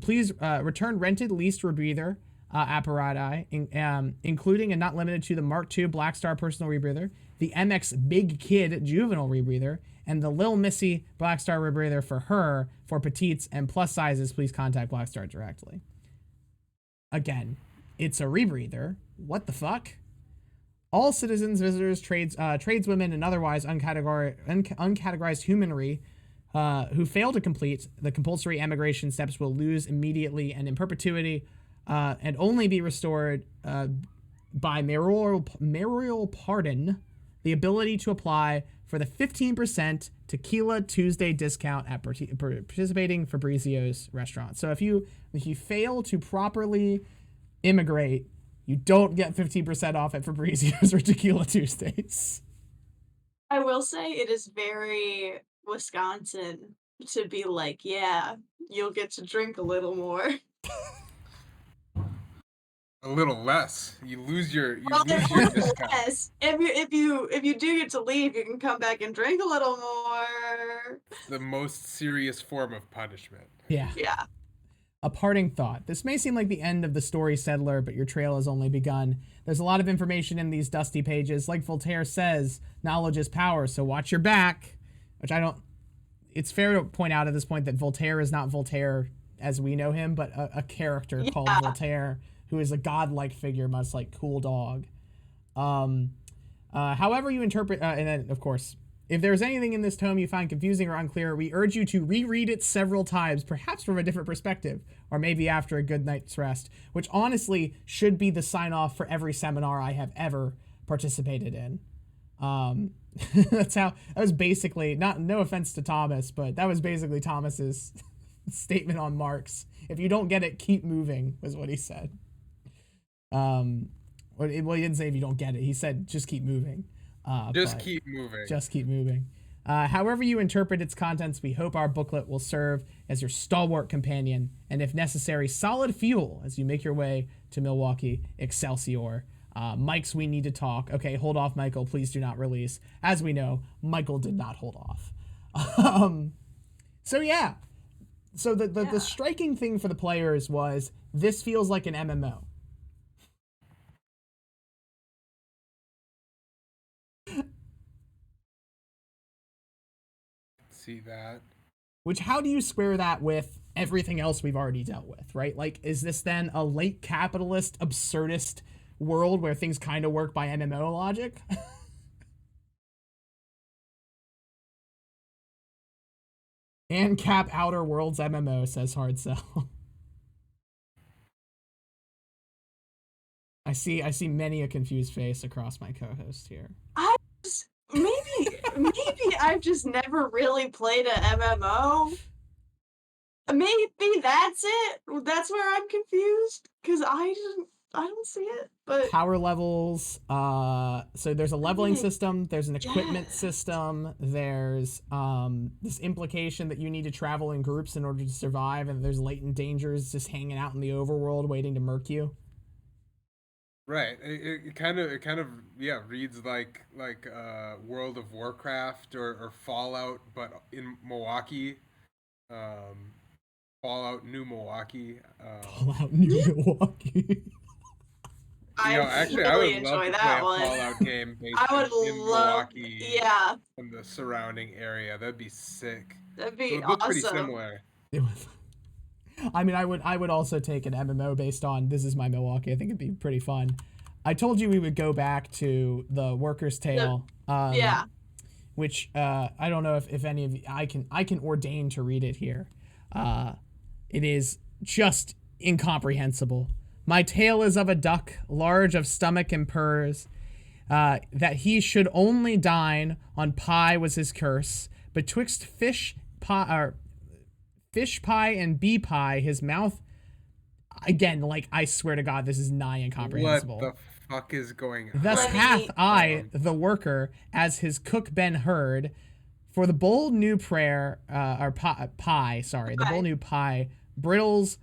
Please return rented leased rebreather apparatus, including and not limited to the Mark II Black Star personal rebreather, the MX Big Kid juvenile rebreather, and the Lil Missy Black Star rebreather for her. For petites and plus sizes, please contact Black Star directly. Again, it's a rebreather. What the fuck? All citizens, visitors, tradeswomen, and otherwise uncategorized humanry who fail to complete the compulsory emigration steps will lose immediately and in perpetuity, and only be restored by mayoral pardon the ability to apply for the 15% Tequila Tuesday discount at participating Fabrizio's restaurant. So if you fail to properly immigrate, you don't get 15% off at Fabrizio's or Tequila Tuesdays. I will say it is very Wisconsin to be like, yeah, you'll get to drink a little more. A little less. You lose your discount. Yes. If you do get to leave, you can come back and drink a little more. The most serious form of punishment. Yeah. Yeah. A parting thought. This may seem like the end of the story, Settler, but your trail has only begun. There's a lot of information in these dusty pages. Like Voltaire says, knowledge is power, so watch your back. Which I don't... It's fair to point out at this point that Voltaire is not Voltaire as we know him, but a character called Voltaire, who is a godlike figure, much like Cool Dog. However you interpret... and then, of course... If there's anything in this tome you find confusing or unclear, we urge you to reread it several times, perhaps from a different perspective, or maybe after a good night's rest, which honestly should be the sign-off for every seminar I have ever participated in. That was basically, no offense to Thomas, but that was basically Thomas's statement on Marx. If you don't get it, keep moving, was what he said. Well, he didn't say if you don't get it. He said just keep moving. Just keep moving. Just keep moving. However you interpret its contents, we hope our booklet will serve as your stalwart companion and, if necessary, solid fuel as you make your way to Milwaukee. Excelsior. Mike's We Need to Talk. Okay, hold off, Michael. Please do not release. As we know, Michael did not hold off. So yeah. So the striking thing for the players was this feels like an MMO. see that. Which, how do you square that with everything else we've already dealt with, right? Like, is this then a late capitalist, absurdist world where things kind of work by MMO logic? And cap Outer Worlds MMO, says Hard Sell. I see many a confused face across my co-host here. Maybe I've just never really played a MMO. Maybe that's it. That's where I'm confused because I don't see it. But Power levels. So there's a leveling system. There's an equipment system. There's this implication that you need to travel in groups in order to survive, and there's latent dangers just hanging out in the overworld waiting to murk you. Right. It kind of reads like World of Warcraft or Fallout, but in Milwaukee. Fallout New Milwaukee. Fallout New Milwaukee. I would love to play a Fallout game based in Milwaukee. Yeah. And the surrounding area. That'd be sick. That'd be it would awesome. Look pretty similar. I mean, I would also take an MMO based on This Is My Milwaukee. I think it'd be pretty fun. I told you we would go back to the Worker's Tale. Which I don't know if any of you, I can ordain to read it here. It is just incomprehensible. My tale is of a duck, large of stomach and purrs, that he should only dine on pie was his curse. Betwixt fish pie and bee pie, his mouth. Again, like, I swear to God, this is nigh incomprehensible. What the fuck is going on? Thus hath I, the worker, as his cook been heard, for the bold new prayer, or pie, sorry, the bold new pie, brittles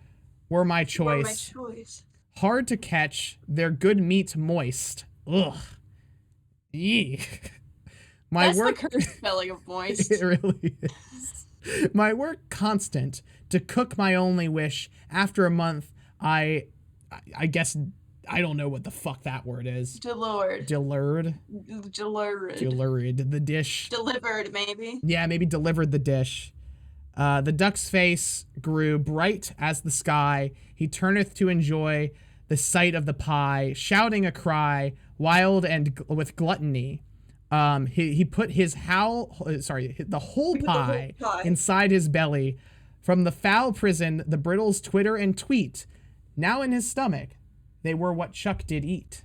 were my choice. Hard to catch, their good meat moist. Ugh. Yee. That's the cursed spelling of moist. It really is. My work constant, to cook my only wish. After a month, I guess, I don't know what the fuck that word is. Delured. The dish. Delivered, maybe. Yeah, maybe delivered the dish. The duck's face grew bright as the sky. He turneth to enjoy the sight of the pie, shouting a cry, wild and with gluttony. He put the whole pie inside his belly. From the foul prison, the brittles twitter and tweet. Now in his stomach, they were what Chuck did eat.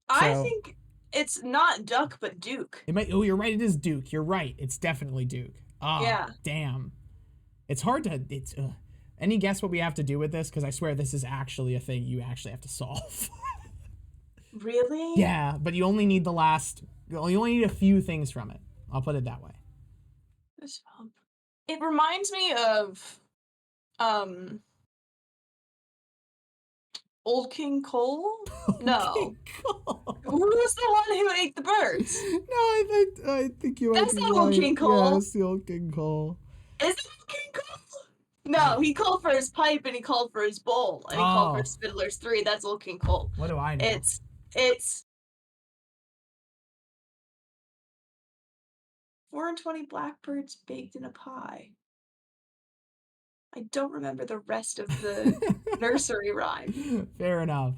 I think it's not Duck, but Duke. It might. Oh, you're right. It is Duke. You're right. It's definitely Duke. Oh, yeah. Damn. It's hard to. It's. Any guess what we have to do with this? Because I swear this is actually a thing you actually have to solve. Really? Yeah, but you only need the last. You only need a few things from it. I'll put it that way. It reminds me of, Old King Cole? No. King Cole. Who was the one who ate the birds? No, I think you might That's be the Old right. King Cole. Yeah, it's the Old King Cole. Is it Old King Cole? No, he called for his pipe and he called for his bowl and he called for his Fiddler's 3. That's Old King Cole. What do I know? It's 420 blackbirds baked in a pie. I don't remember the rest of the nursery rhyme. Fair enough.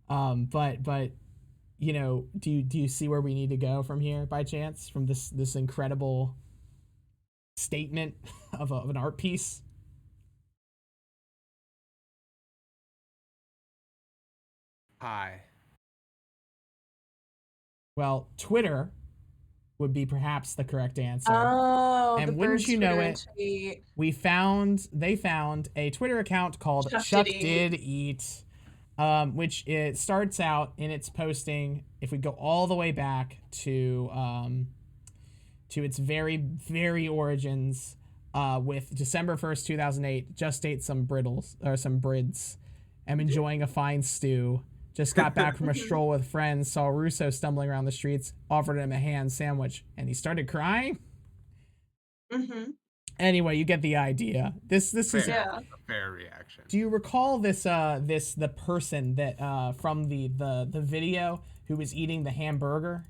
But you know, do you see where we need to go from here by chance? From this incredible statement of an art piece? Hi. Well, Twitter would be perhaps the correct answer. Oh, and wouldn't you know it, they found a Twitter account called Chuck Did Eat, which it starts out in its posting, if we go all the way back to its very, very origins, with December 1st, 2008, just ate some brids. I'm enjoying a fine stew. Just got back from a stroll with friends, saw Russo stumbling around the streets, offered him a ham sandwich, and he started crying. Mm-hmm. Anyway, you get the idea. This is a fair reaction. Do you recall the person that from the video who was eating the hamburger?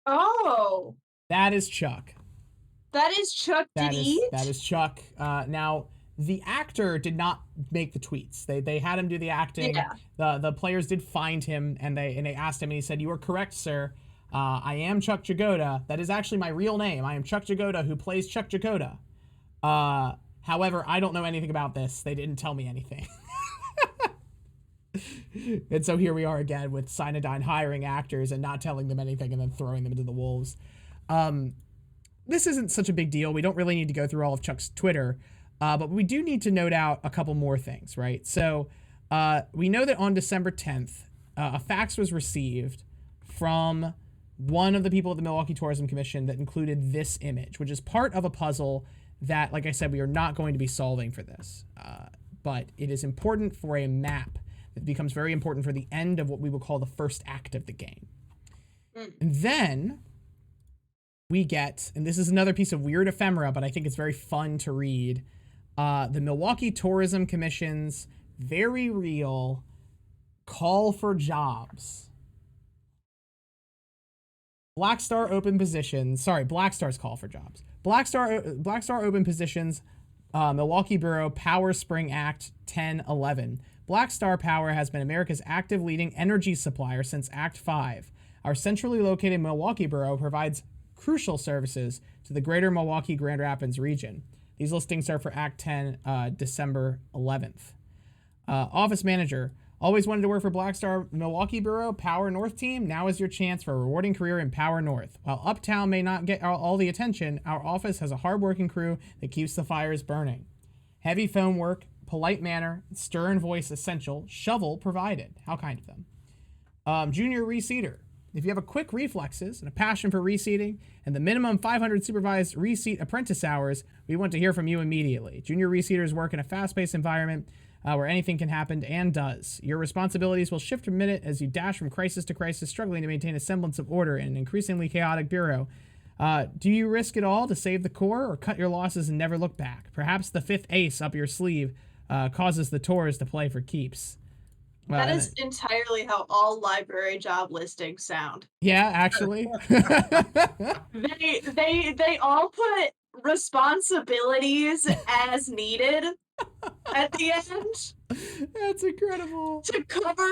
Oh, That is Chuck. That is Chuck That did is eat? that is Chuck. Now the actor did not make the tweets. They had him do the acting. Yeah. The players did find him and they asked him and he said, "You are correct, sir. I am Chuck Jagoda. That is actually my real name. I am Chuck Jagoda, who plays Chuck Jagoda. However, I don't know anything about this. They didn't tell me anything." And so here we are again with Cyanodyne hiring actors and not telling them anything and then throwing them into the wolves. This isn't such a big deal. We don't really need to go through all of Chuck's Twitter, but we do need to note out a couple more things, right? So we know that on December 10th, a fax was received from one of the people at the Milwaukee Tourism Commission that included this image, which is part of a puzzle that, like I said, we are not going to be solving for this. But it is important for a map that becomes very important for the end of what we will call the first act of the game. And then we get, and this is another piece of weird ephemera, but I think it's very fun to read, the Milwaukee Tourism Commission's very real call for jobs. Black Star open positions. Sorry, Black Star's call for jobs. Black Star open positions. Milwaukee Borough Power Spring Act 1011. Black Star Power has been America's active leading energy supplier since Act 5. Our centrally located Milwaukee Borough provides crucial services to the greater Milwaukee Grand Rapids region. These listings are for Act 10, December 11th. Office Manager. Always wanted to work for Black Star Milwaukee Borough Power North team? Now is your chance for a rewarding career in Power North. While Uptown may not get all the attention, our office has a hardworking crew that keeps the fires burning. Heavy phone work, polite manner, stern voice essential, shovel provided. How kind of them. Junior reseater. If you have a quick reflexes and a passion for reseating and the minimum 500 supervised reseat apprentice hours, we want to hear from you immediately. Junior reseaters work in a fast-paced environment where anything can happen and does. Your responsibilities will shift a minute as you dash from crisis to crisis, struggling to maintain a semblance of order in an increasingly chaotic bureau. Do you risk it all to save the core or cut your losses and never look back? Perhaps the fifth ace up your sleeve causes the tours to play for keeps. That is entirely how all library job listings sound. Yeah, actually. They all put responsibilities as needed at the end. That's incredible. To cover,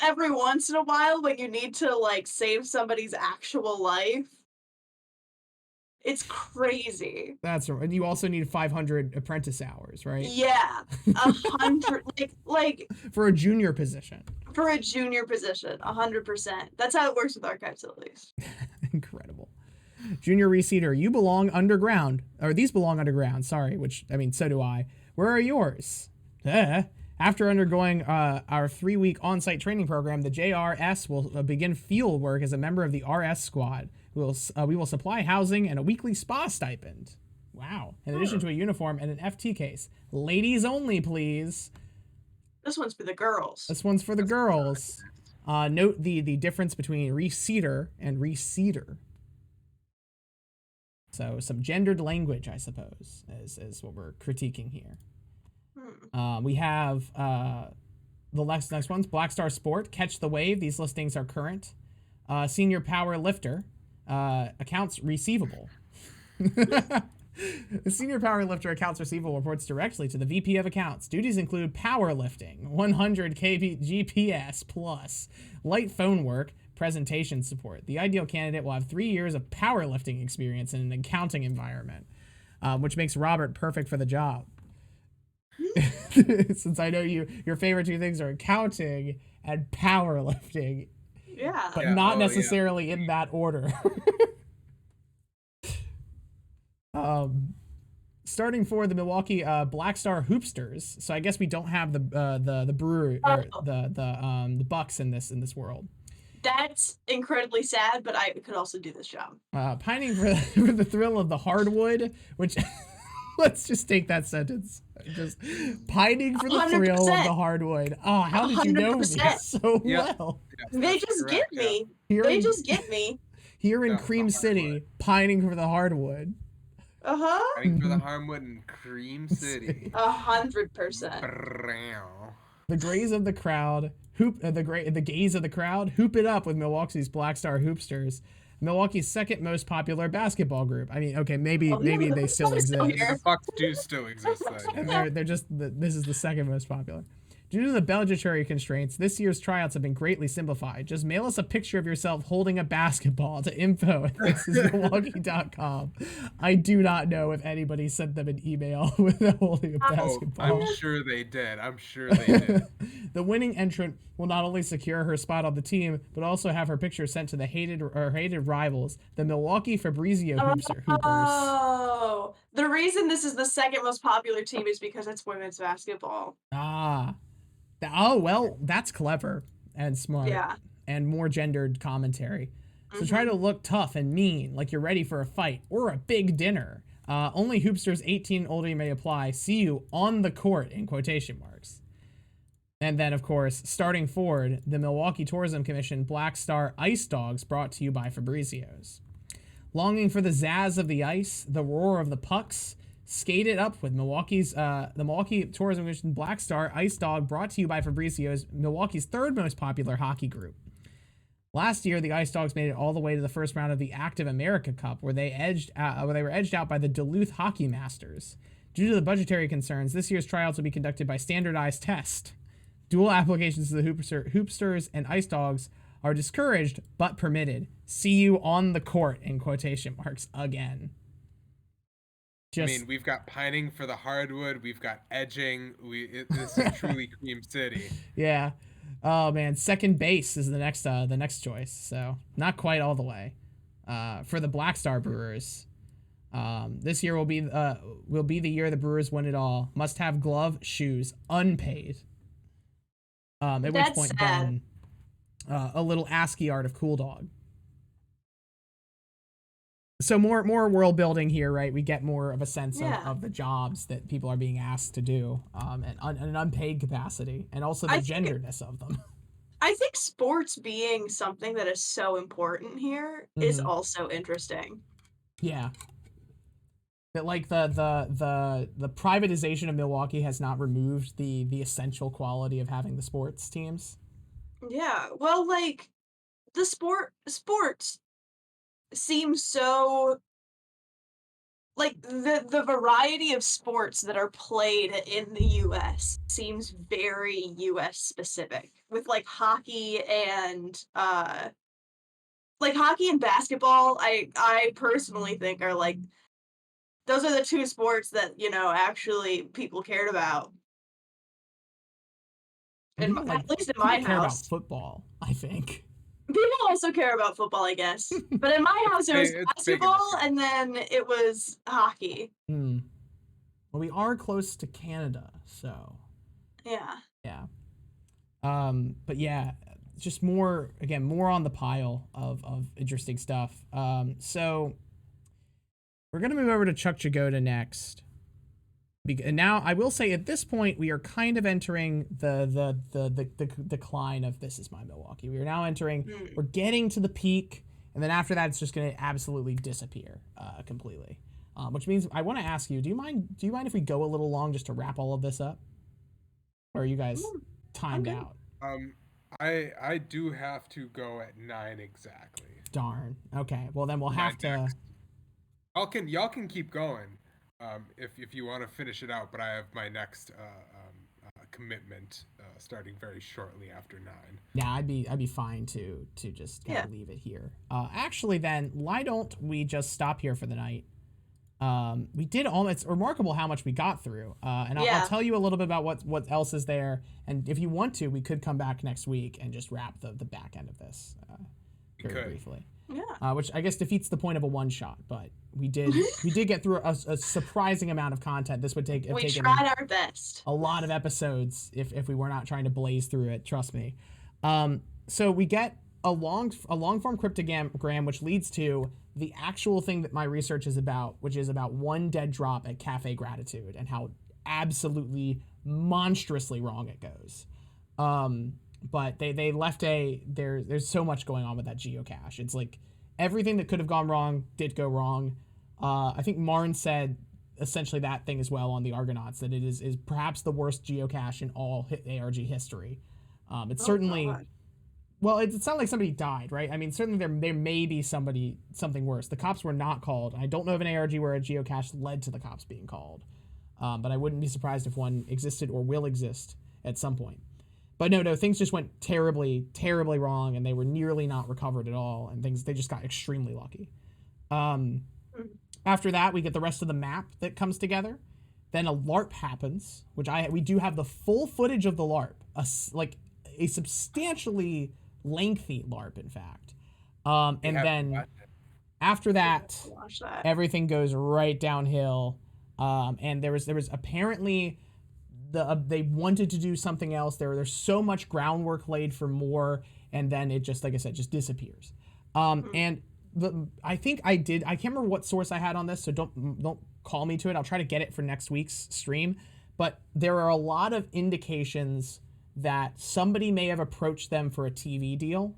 every once in a while when you need to save somebody's actual life. It's crazy. That's right. And you also need 500 apprentice hours, right? Yeah, 100. like for a junior position. For a junior position, 100%. That's how it works with archives, at least. Incredible. Junior reseater, you belong underground, or these belong underground. Sorry, which I mean, so do I. Where are yours? After undergoing our 3-week on-site training program, the JRS will begin field work as a member of the RS squad. We will supply housing and a weekly spa stipend. Wow. In addition to a uniform and an FT case. Ladies only, please. This one's for the girls. This one's for the girls. Note the difference between reseater and reseater. So some gendered language, I suppose, is what we're critiquing here. We have the next ones. Black Star Sport, Catch the Wave. These listings are current. Senior Power Lifter, accounts receivable. The Senior Power Lifter accounts receivable reports directly to the VP of Accounts. Duties include powerlifting, 100 GPS plus, light phone work, presentation support. The ideal candidate will have 3 years of powerlifting experience in an accounting environment, which makes Robert perfect for the job. Since I know your favorite two things are accounting and powerlifting. Yeah. But not necessarily in that order. Starting for the Milwaukee Black Star Hoopsters. So I guess we don't have the brewery or the Bucks in this world. That's incredibly sad, but I could also do this job. Pining for the thrill of the hardwood, which let's just take that sentence. Just pining for the 100%. thrill of the hardwood. Oh, how did you know me 100%. so well? They just get me. They just get me. Here in Cream City, pining for the hardwood. Pining for the hardwood in Cream City. 100%. The gaze of the crowd, hoop it up with Milwaukee's Black Star Hoopsters. Milwaukee's second most popular basketball group. I mean, okay, maybe they still exist. The Bucks do still exist then. And they're just this is the second most popular. Due to the budgetary constraints, this year's tryouts have been greatly simplified. Just mail us a picture of yourself holding a basketball to info@thisismilwaukee.com. I do not know if anybody sent them an email with holding a basketball. I'm sure they did. The winning entrant will not only secure her spot on the team, but also have her picture sent to the hated rivals, the Milwaukee Fabrizio Hoopers. Oh, the reason this is the second most popular team is because it's women's basketball. Oh, well, that's clever and smart. Yeah. And more gendered commentary. So try to look tough and mean, like you're ready for a fight or a big dinner. Only hoopsters 18 and older may apply. See you on the court, in quotation marks. And then, of course, starting forward, the Milwaukee Tourism Commission Black Star Ice Dogs, brought to you by Fabrizio's. Longing for the zazz of the ice, the roar of the pucks, skate it up with the Milwaukee Tourism Commission Black Star Ice Dog, brought to you by Fabrizio's, Milwaukee's third most popular hockey group. Last year, the Ice Dogs made it all the way to the first round of the Active America Cup, where they were edged out by the Duluth Hockey Masters. Due to the budgetary concerns, this year's tryouts will be conducted by standardized test. Dual applications to the Hoopsters and Ice Dogs are discouraged but permitted. See you on the court, in quotation marks, again. I mean, we've got pining for the hardwood. We've got edging. This is truly Cream City. Yeah. Oh man, second base is the next choice. So not quite all the way. For the Black Star Brewers, this year will be the year the Brewers win it all. Must have glove, shoes, unpaid. At which point then, a little ASCII art of Cool Dog. So more world building here, right? We get more of a sense of the jobs that people are being asked to do, and an unpaid capacity, and also the genderedness of them. I think sports being something that is so important here is also interesting. Yeah. That like the privatization of Milwaukee has not removed the essential quality of having the sports teams. Yeah, well, like the sports seems so, like, the variety of sports that are played in the US seems very US specific, with like hockey and basketball. I personally think are like, those are the two sports that, actually people cared about. And at least in my house, care about football, I think. People also care about football, I guess. But in my house, it was basketball, and then it was hockey. Well, we are close to Canada, so. Yeah. Yeah. But yeah, just more on the pile of interesting stuff. So we're gonna move over to Chuck Jagoda next. And now I will say at this point we are kind of entering the decline of This Is My Milwaukee. We are now entering, we're getting to the peak, and then after that it's just going to absolutely disappear completely. Which means I want to ask you, do you mind if we go a little long just to wrap all of this up? Or are you guys timed out? I do have to go at 9 exactly. Darn. Okay. Well then we'll have to. Y'all can keep going. If you want to finish it out, but I have my next commitment starting very shortly after 9. Yeah, I'd be fine to just kind of leave it here. Actually, then why don't we just stop here for the night? We did it's remarkable how much we got through. And I'll tell you a little bit about what else is there. And if you want to, we could come back next week and just wrap the back end of this very briefly. Yeah. Which I guess defeats the point of a one shot, but we did get through a surprising amount of content. This would take we tried our best. A lot of episodes if we were not trying to blaze through it. Trust me. So we get a long form cryptogram, which leads to the actual thing that my research is about, which is about one dead drop at Cafe Gratitude and how absolutely monstrously wrong it goes. But they left there's so much going on with that geocache. It's like everything that could have gone wrong did go wrong. I think Marn said essentially that thing as well on the Argonauts, that it is perhaps the worst geocache in all ARG history. It's certainly Well, it's not like somebody died, right? I mean, certainly there may be something worse. The cops were not called. I don't know of an ARG where a geocache led to the cops being called, but I wouldn't be surprised if one existed or will exist at some point. But no, things just went terribly, terribly wrong, and they were nearly not recovered at all, and they just got extremely lucky. After that, we get the rest of the map that comes together. Then a LARP happens, which we do have the full footage of the LARP, a substantially lengthy LARP, in fact. And then after that, everything goes right downhill. And there was apparently they wanted to do something else. There's so much groundwork laid for more, and then it just, like I said, just disappears. And I think I can't remember what source I had on this, so don't call me to it. I'll try to get it for next week's stream. But there are a lot of indications that somebody may have approached them for a TV deal.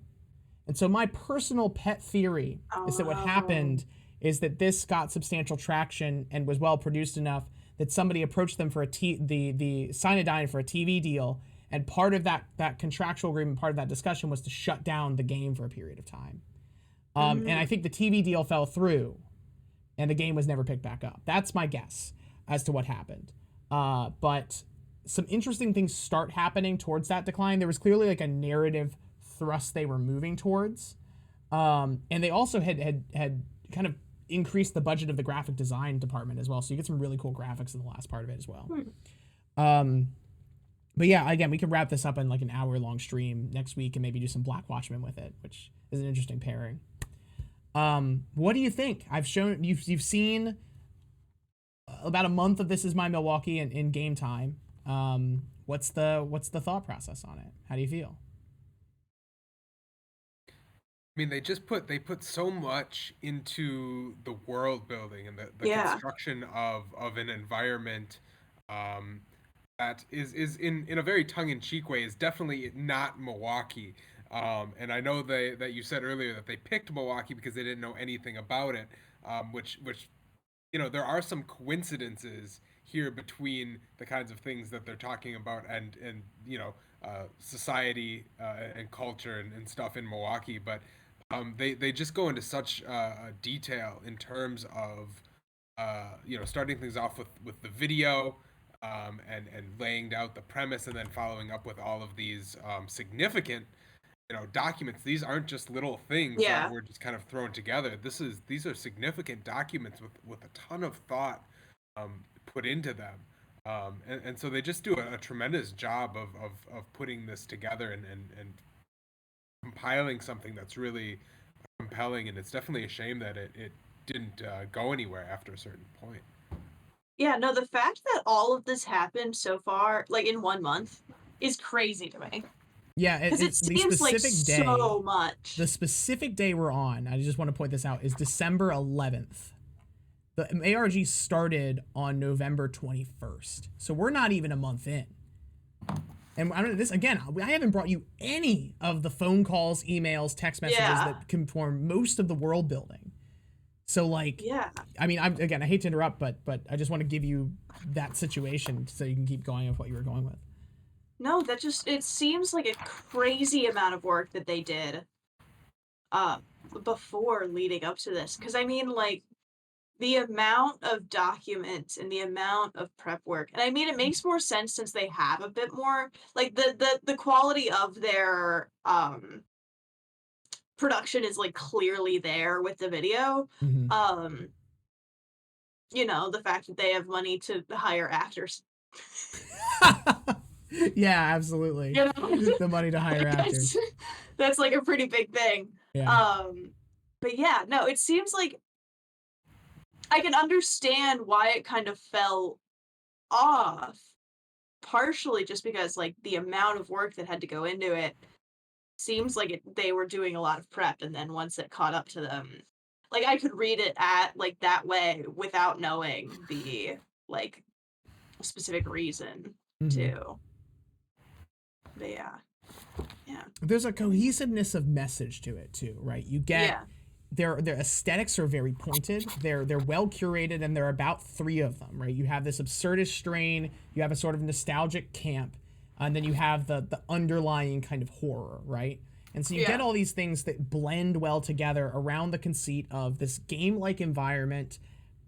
And so my personal pet theory is that what happened is that this got substantial traction and was well produced enough that somebody approached them for the Cyanodyne for a TV deal, and part of that contractual agreement, part of that discussion was to shut down the game for a period of time. And I think the TV deal fell through, and the game was never picked back up. That's my guess as to what happened. But some interesting things start happening towards that decline. There was clearly like a narrative thrust they were moving towards. And they also had kind of increased the budget of the graphic design department as well. So you get some really cool graphics in the last part of it as well. But yeah, again, we can wrap this up in like an hour-long stream next week and maybe do some Black Watchmen with it, which is an interesting pairing. What do you think? I've shown you've seen about a month of This Is My Milwaukee in game time. What's the thought process on it? How do you feel? I mean, they put so much into the world building and the construction of an environment that is in a very tongue-in-cheek way is definitely not Milwaukee. And I know that you said earlier that they picked Milwaukee because they didn't know anything about it, which there are some coincidences here between the kinds of things that they're talking about and society and culture and stuff in Milwaukee, but they just go into such detail in terms of starting things off with the video and laying out the premise and then following up with all of these significant documents. These aren't just little things that were just kind of thrown together. These are significant documents with a ton of thought put into them. And so they just do a tremendous job of putting this together and compiling something that's really compelling. And it's definitely a shame that it didn't go anywhere after a certain point. Yeah, no, the fact that all of this happened so far, like in 1 month, is crazy to me. Yeah, because it seems like so much. The specific day we're on, I just want to point this out, is December 11th. The ARG started on November 21st, so we're not even a month in. And I haven't brought you any of the phone calls, emails, text messages that can form most of the world building. So I mean, I hate to interrupt, but I just want to give you that situation so you can keep going with what you were going with. No, it seems like a crazy amount of work that they did before leading up to this. Because I mean, like, the amount of documents and the amount of prep work, and I mean, it makes more sense since they have a bit more, like, the quality of their production is like clearly there with the video. Mm-hmm. The fact that they have money to hire actors. Yeah, absolutely. The money to hire actors. That's like a pretty big thing. Yeah. But yeah, no, it seems like I can understand why it kind of fell off, partially just because like the amount of work that had to go into it seems like they were doing a lot of prep, and then once it caught up to them, like I could read it at like that way without knowing the like specific reason to. But yeah. There's a cohesiveness of message to it too, right? You get their aesthetics are very pointed. They're well curated, and there are about 3 of them, right? You have this absurdist strain, you have a sort of nostalgic camp, and then you have the underlying kind of horror, right? And so you get all these things that blend well together around the conceit of this game-like environment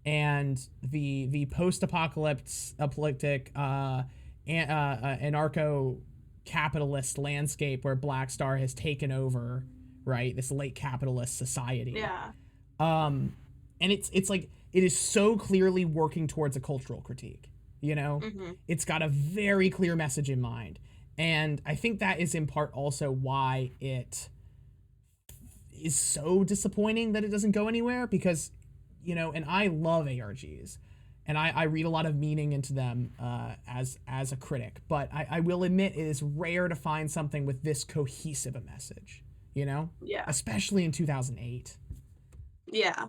and the post-apocalyptic anarcho-capitalist landscape where Black Star has taken over, right? This late capitalist society. Yeah. And it's like it is so clearly working towards a cultural critique, you know? It's got a very clear message in mind. And I think that is in part also why it is so disappointing that it doesn't go anywhere, because, you know, and I love ARGs and I read a lot of meaning into them as a critic, but I will admit it is rare to find something with this cohesive a message, you know? Yeah. Especially in 2008. Yeah.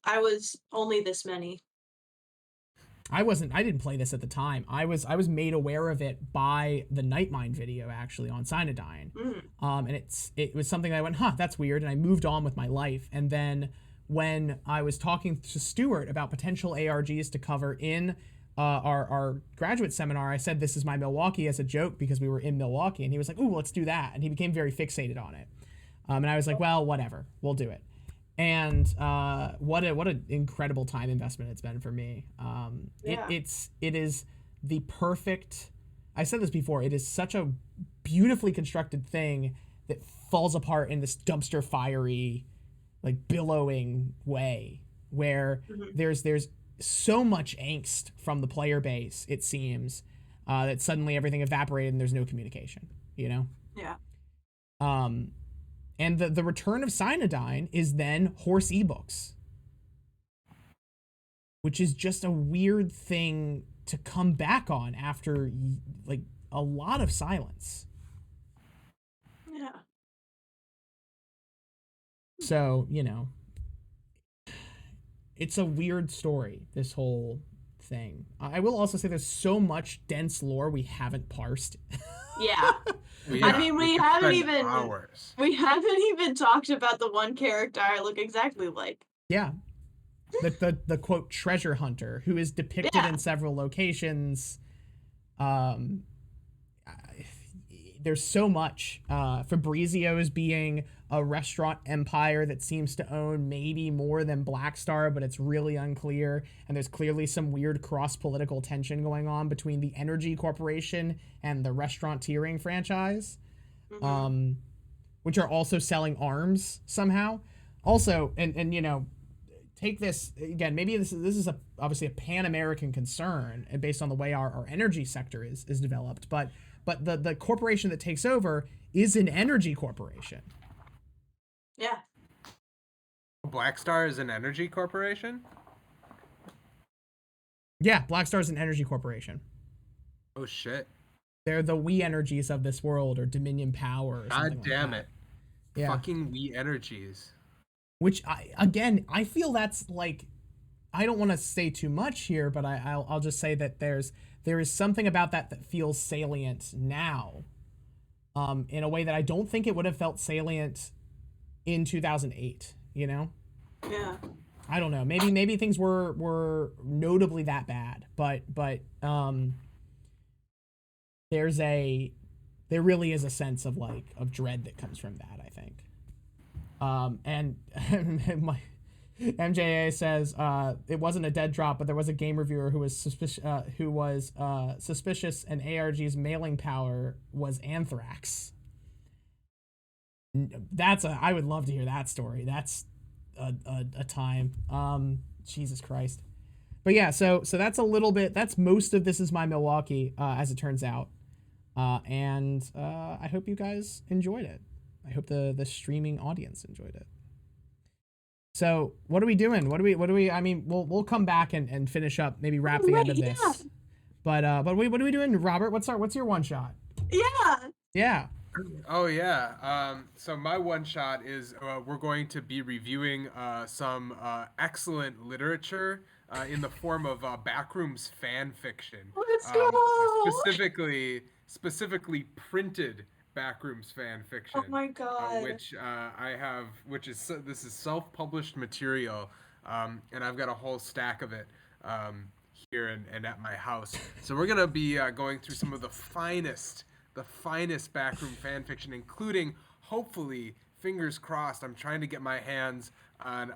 I was only this many. I didn't play this at the time. I was made aware of it by the Nightmind video actually on Cyanodyne. And it was something that I went, that's weird, and I moved on with my life. And then when I was talking to Stuart about potential ARGs to cover in our graduate seminar, I said this is My Milwaukee as a joke because we were in Milwaukee, and he was like, "Ooh, let's do that." And he became very fixated on it. And I was like, "Well, whatever, we'll do it." And what an incredible time investment it's been for me. It is the perfect. I said this before. It is such a beautifully constructed thing that falls apart in this dumpster fiery, like billowing way, where there's so much angst from the player base. It seems that suddenly everything evaporated and there's no communication. You know. Yeah. And the return of Cyanodyne is then horse ebooks, which is just a weird thing to come back on after like a lot of silence. Yeah. So, you know, it's a weird story, this whole thing. I will also say there's so much dense lore we haven't parsed. Yeah. I mean, we haven't even talked about the one character I look exactly like. Yeah. The quote treasure hunter who is depicted in several locations. There's so much. Fabrizio's being a restaurant empire that seems to own maybe more than Black Star, but it's really unclear. And there's clearly some weird cross-political tension going on between the Energy Corporation and the restauranteering franchise, which are also selling arms somehow. Also, and you know, take this again. Maybe this is obviously a Pan-American concern based on the way our energy sector is developed, but the corporation that takes over is an energy corporation. Yeah. Black Star is an energy corporation? Yeah, Black Star is an energy corporation. Oh, shit. They're the We Energies of this world, or Dominion Power, or something. God damn like it. Yeah. Fucking We Energies. Which, I feel that's like, I don't want to say too much here, but I'll just say that there is something about that feels salient now, in a way that I don't think it would have felt salient in 2008, you know? Yeah. I don't know. Maybe things were notably that bad, but there really is a sense of dread that comes from that, I think. And my MJA says it wasn't a dead drop, but there was a game reviewer who was suspicious and ARG's mailing power was anthrax. I would love to hear that story. That's a time. Jesus Christ. But yeah, so that's a little bit. That's most of This Is My Milwaukee, as it turns out. And I hope you guys enjoyed it. I hope the streaming audience enjoyed it. So what are we doing? What do we? I mean, we'll come back and finish up. Maybe wrap the end of this. Yeah. But what are we doing, Robert? What's your one shot? Yeah. Yeah. Oh yeah. So my one shot is we're going to be reviewing some excellent literature in the form of Backrooms fan fiction. Let's go. Specifically printed Backrooms fan fiction. Oh my god. Which I have, this is self-published material, and I've got a whole stack of it here and at my house. So we're gonna be going through some of the finest the finest backroom fan fiction, including, hopefully, fingers crossed, I'm trying to get my hands on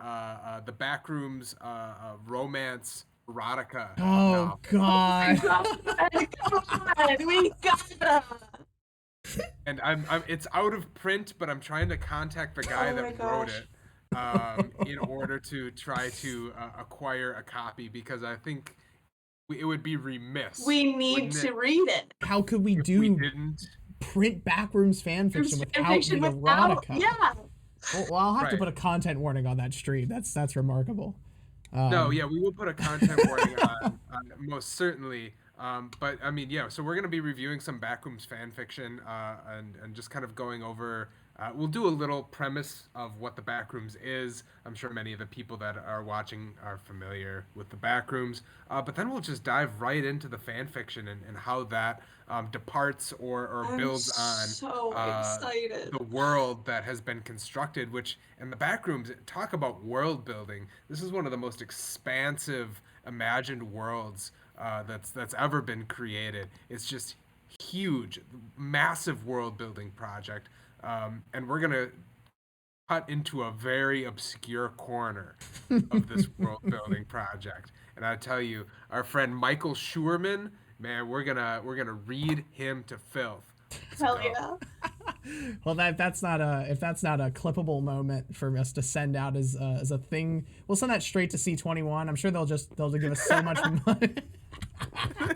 the Backrooms romance erotica Oh novel. God. Come on, we gotta. And it's out of print, but I'm trying to contact the guy Oh my that wrote gosh. it in order to try to acquire a copy, because I think it would be remiss. We need wouldn't to it, read it. How could we if do we didn't? print Backrooms fan fiction without the erotica? Yeah. Well, I'll have to Right. put a content warning on that stream. That's remarkable. No, yeah, we will put a content warning on most certainly. But I mean, yeah, so we're going to be reviewing some Backrooms fan fiction and just kind of going over. We'll do a little premise of what the Backrooms is. I'm sure many of the people that are watching are familiar with the Backrooms. But then we'll just dive right into the fan fiction and how that departs or I'm builds on so excited. the world that has been constructed, which, and the Backrooms, talk about world building. This is one of the most expansive imagined worlds that's ever been created. It's just huge, massive world building project. And we're gonna cut into a very obscure corner of this world building project. And I tell you, our friend Michael Schurman, man, we're gonna read him to filth. Let's Hell go. yeah. Well, that's not a clippable moment for us to send out as a thing. We'll send that straight to C21. I'm sure they'll give us so much money.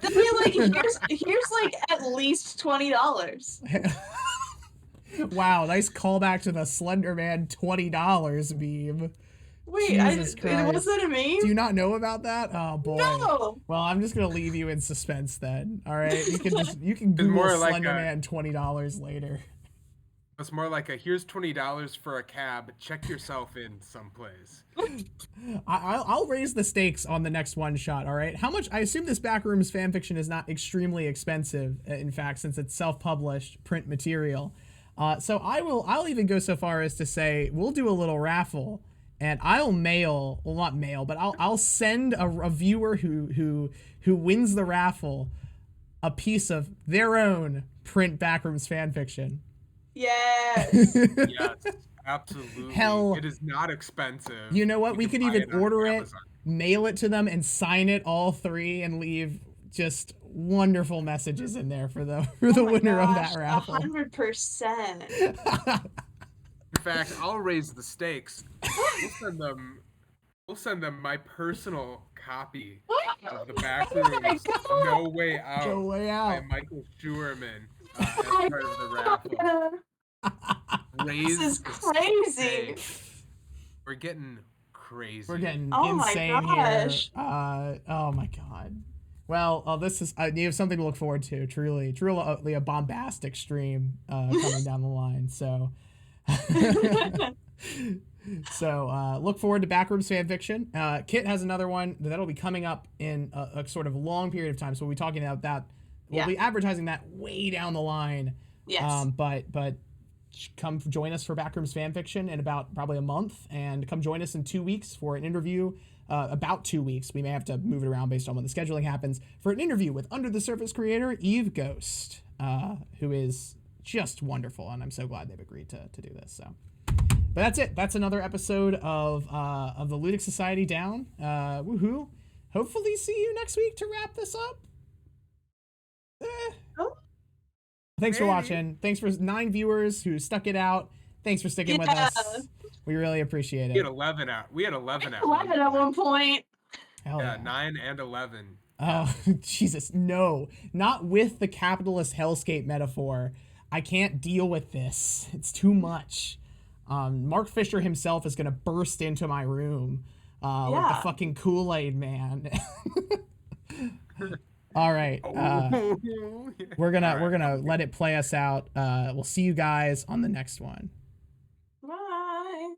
They'll be like, here's like at least $20. Wow, nice callback to the Slender Man $20 meme. Wait, Jesus was Christ. that a meme? Do you not know about that? Oh boy. No. Well, I'm just gonna leave you in suspense then. All right, you can It's Google more like Slender a- Man $20 later. It's more like a here's $20 for a cab. Check yourself in someplace. I'll raise the stakes on the next one shot. All right, how much? I assume this Backrooms fanfiction is not extremely expensive. In fact, since it's self-published print material, so I'll even go so far as to say we'll do a little raffle, and I'll mail, well, not mail, but I'll send a viewer who wins the raffle a piece of their own print Backrooms fanfiction. Yes. Yes, absolutely. Hell, it is not expensive. You know what? We can could buy even on order it, Amazon. mail it to them, and sign it all three, and leave just wonderful messages in there for the winner of that raffle. 100%. In fact, I'll raise the stakes. We'll send them my personal copy of the Backrooms No Way Out, No Way by Out. Michael Schurman as part of the raffle. Raise This is the crazy. stakes. We're getting crazy. We're getting Oh my insane gosh. here. Oh my god. Well, this is you have something to look forward to. Truly a bombastic stream coming down the line. So, look forward to Backrooms fanfiction. Kit has another one that'll be coming up in a sort of long period of time. So we'll be talking about that. We'll be advertising that way down the line. Yes. But come join us for Backrooms fanfiction in about probably a month, and come join us in 2 weeks for an interview. About 2 weeks. We may have to move it around based on when the scheduling happens, for an interview with Under the Surface creator Eve Ghost, who is just wonderful, and I'm so glad they've agreed to do this. So, but that's it. That's another episode of the Ludic Society down. Woohoo! Hopefully, see you next week to wrap this up. Thanks for watching. Thanks for 9 viewers who stuck it out. Thanks for sticking with us. We really appreciate it. We had 11 out. We had 11 out. 11 at one point. Hell Yeah, yeah. 9 and 11. Oh, Jesus, no. Not with the capitalist hellscape metaphor. I can't deal with this. It's too much. Mark Fisher himself is going to burst into my room with the fucking Kool-Aid man. All right. We're gonna let it play us out. We'll see you guys on the next one. Bye.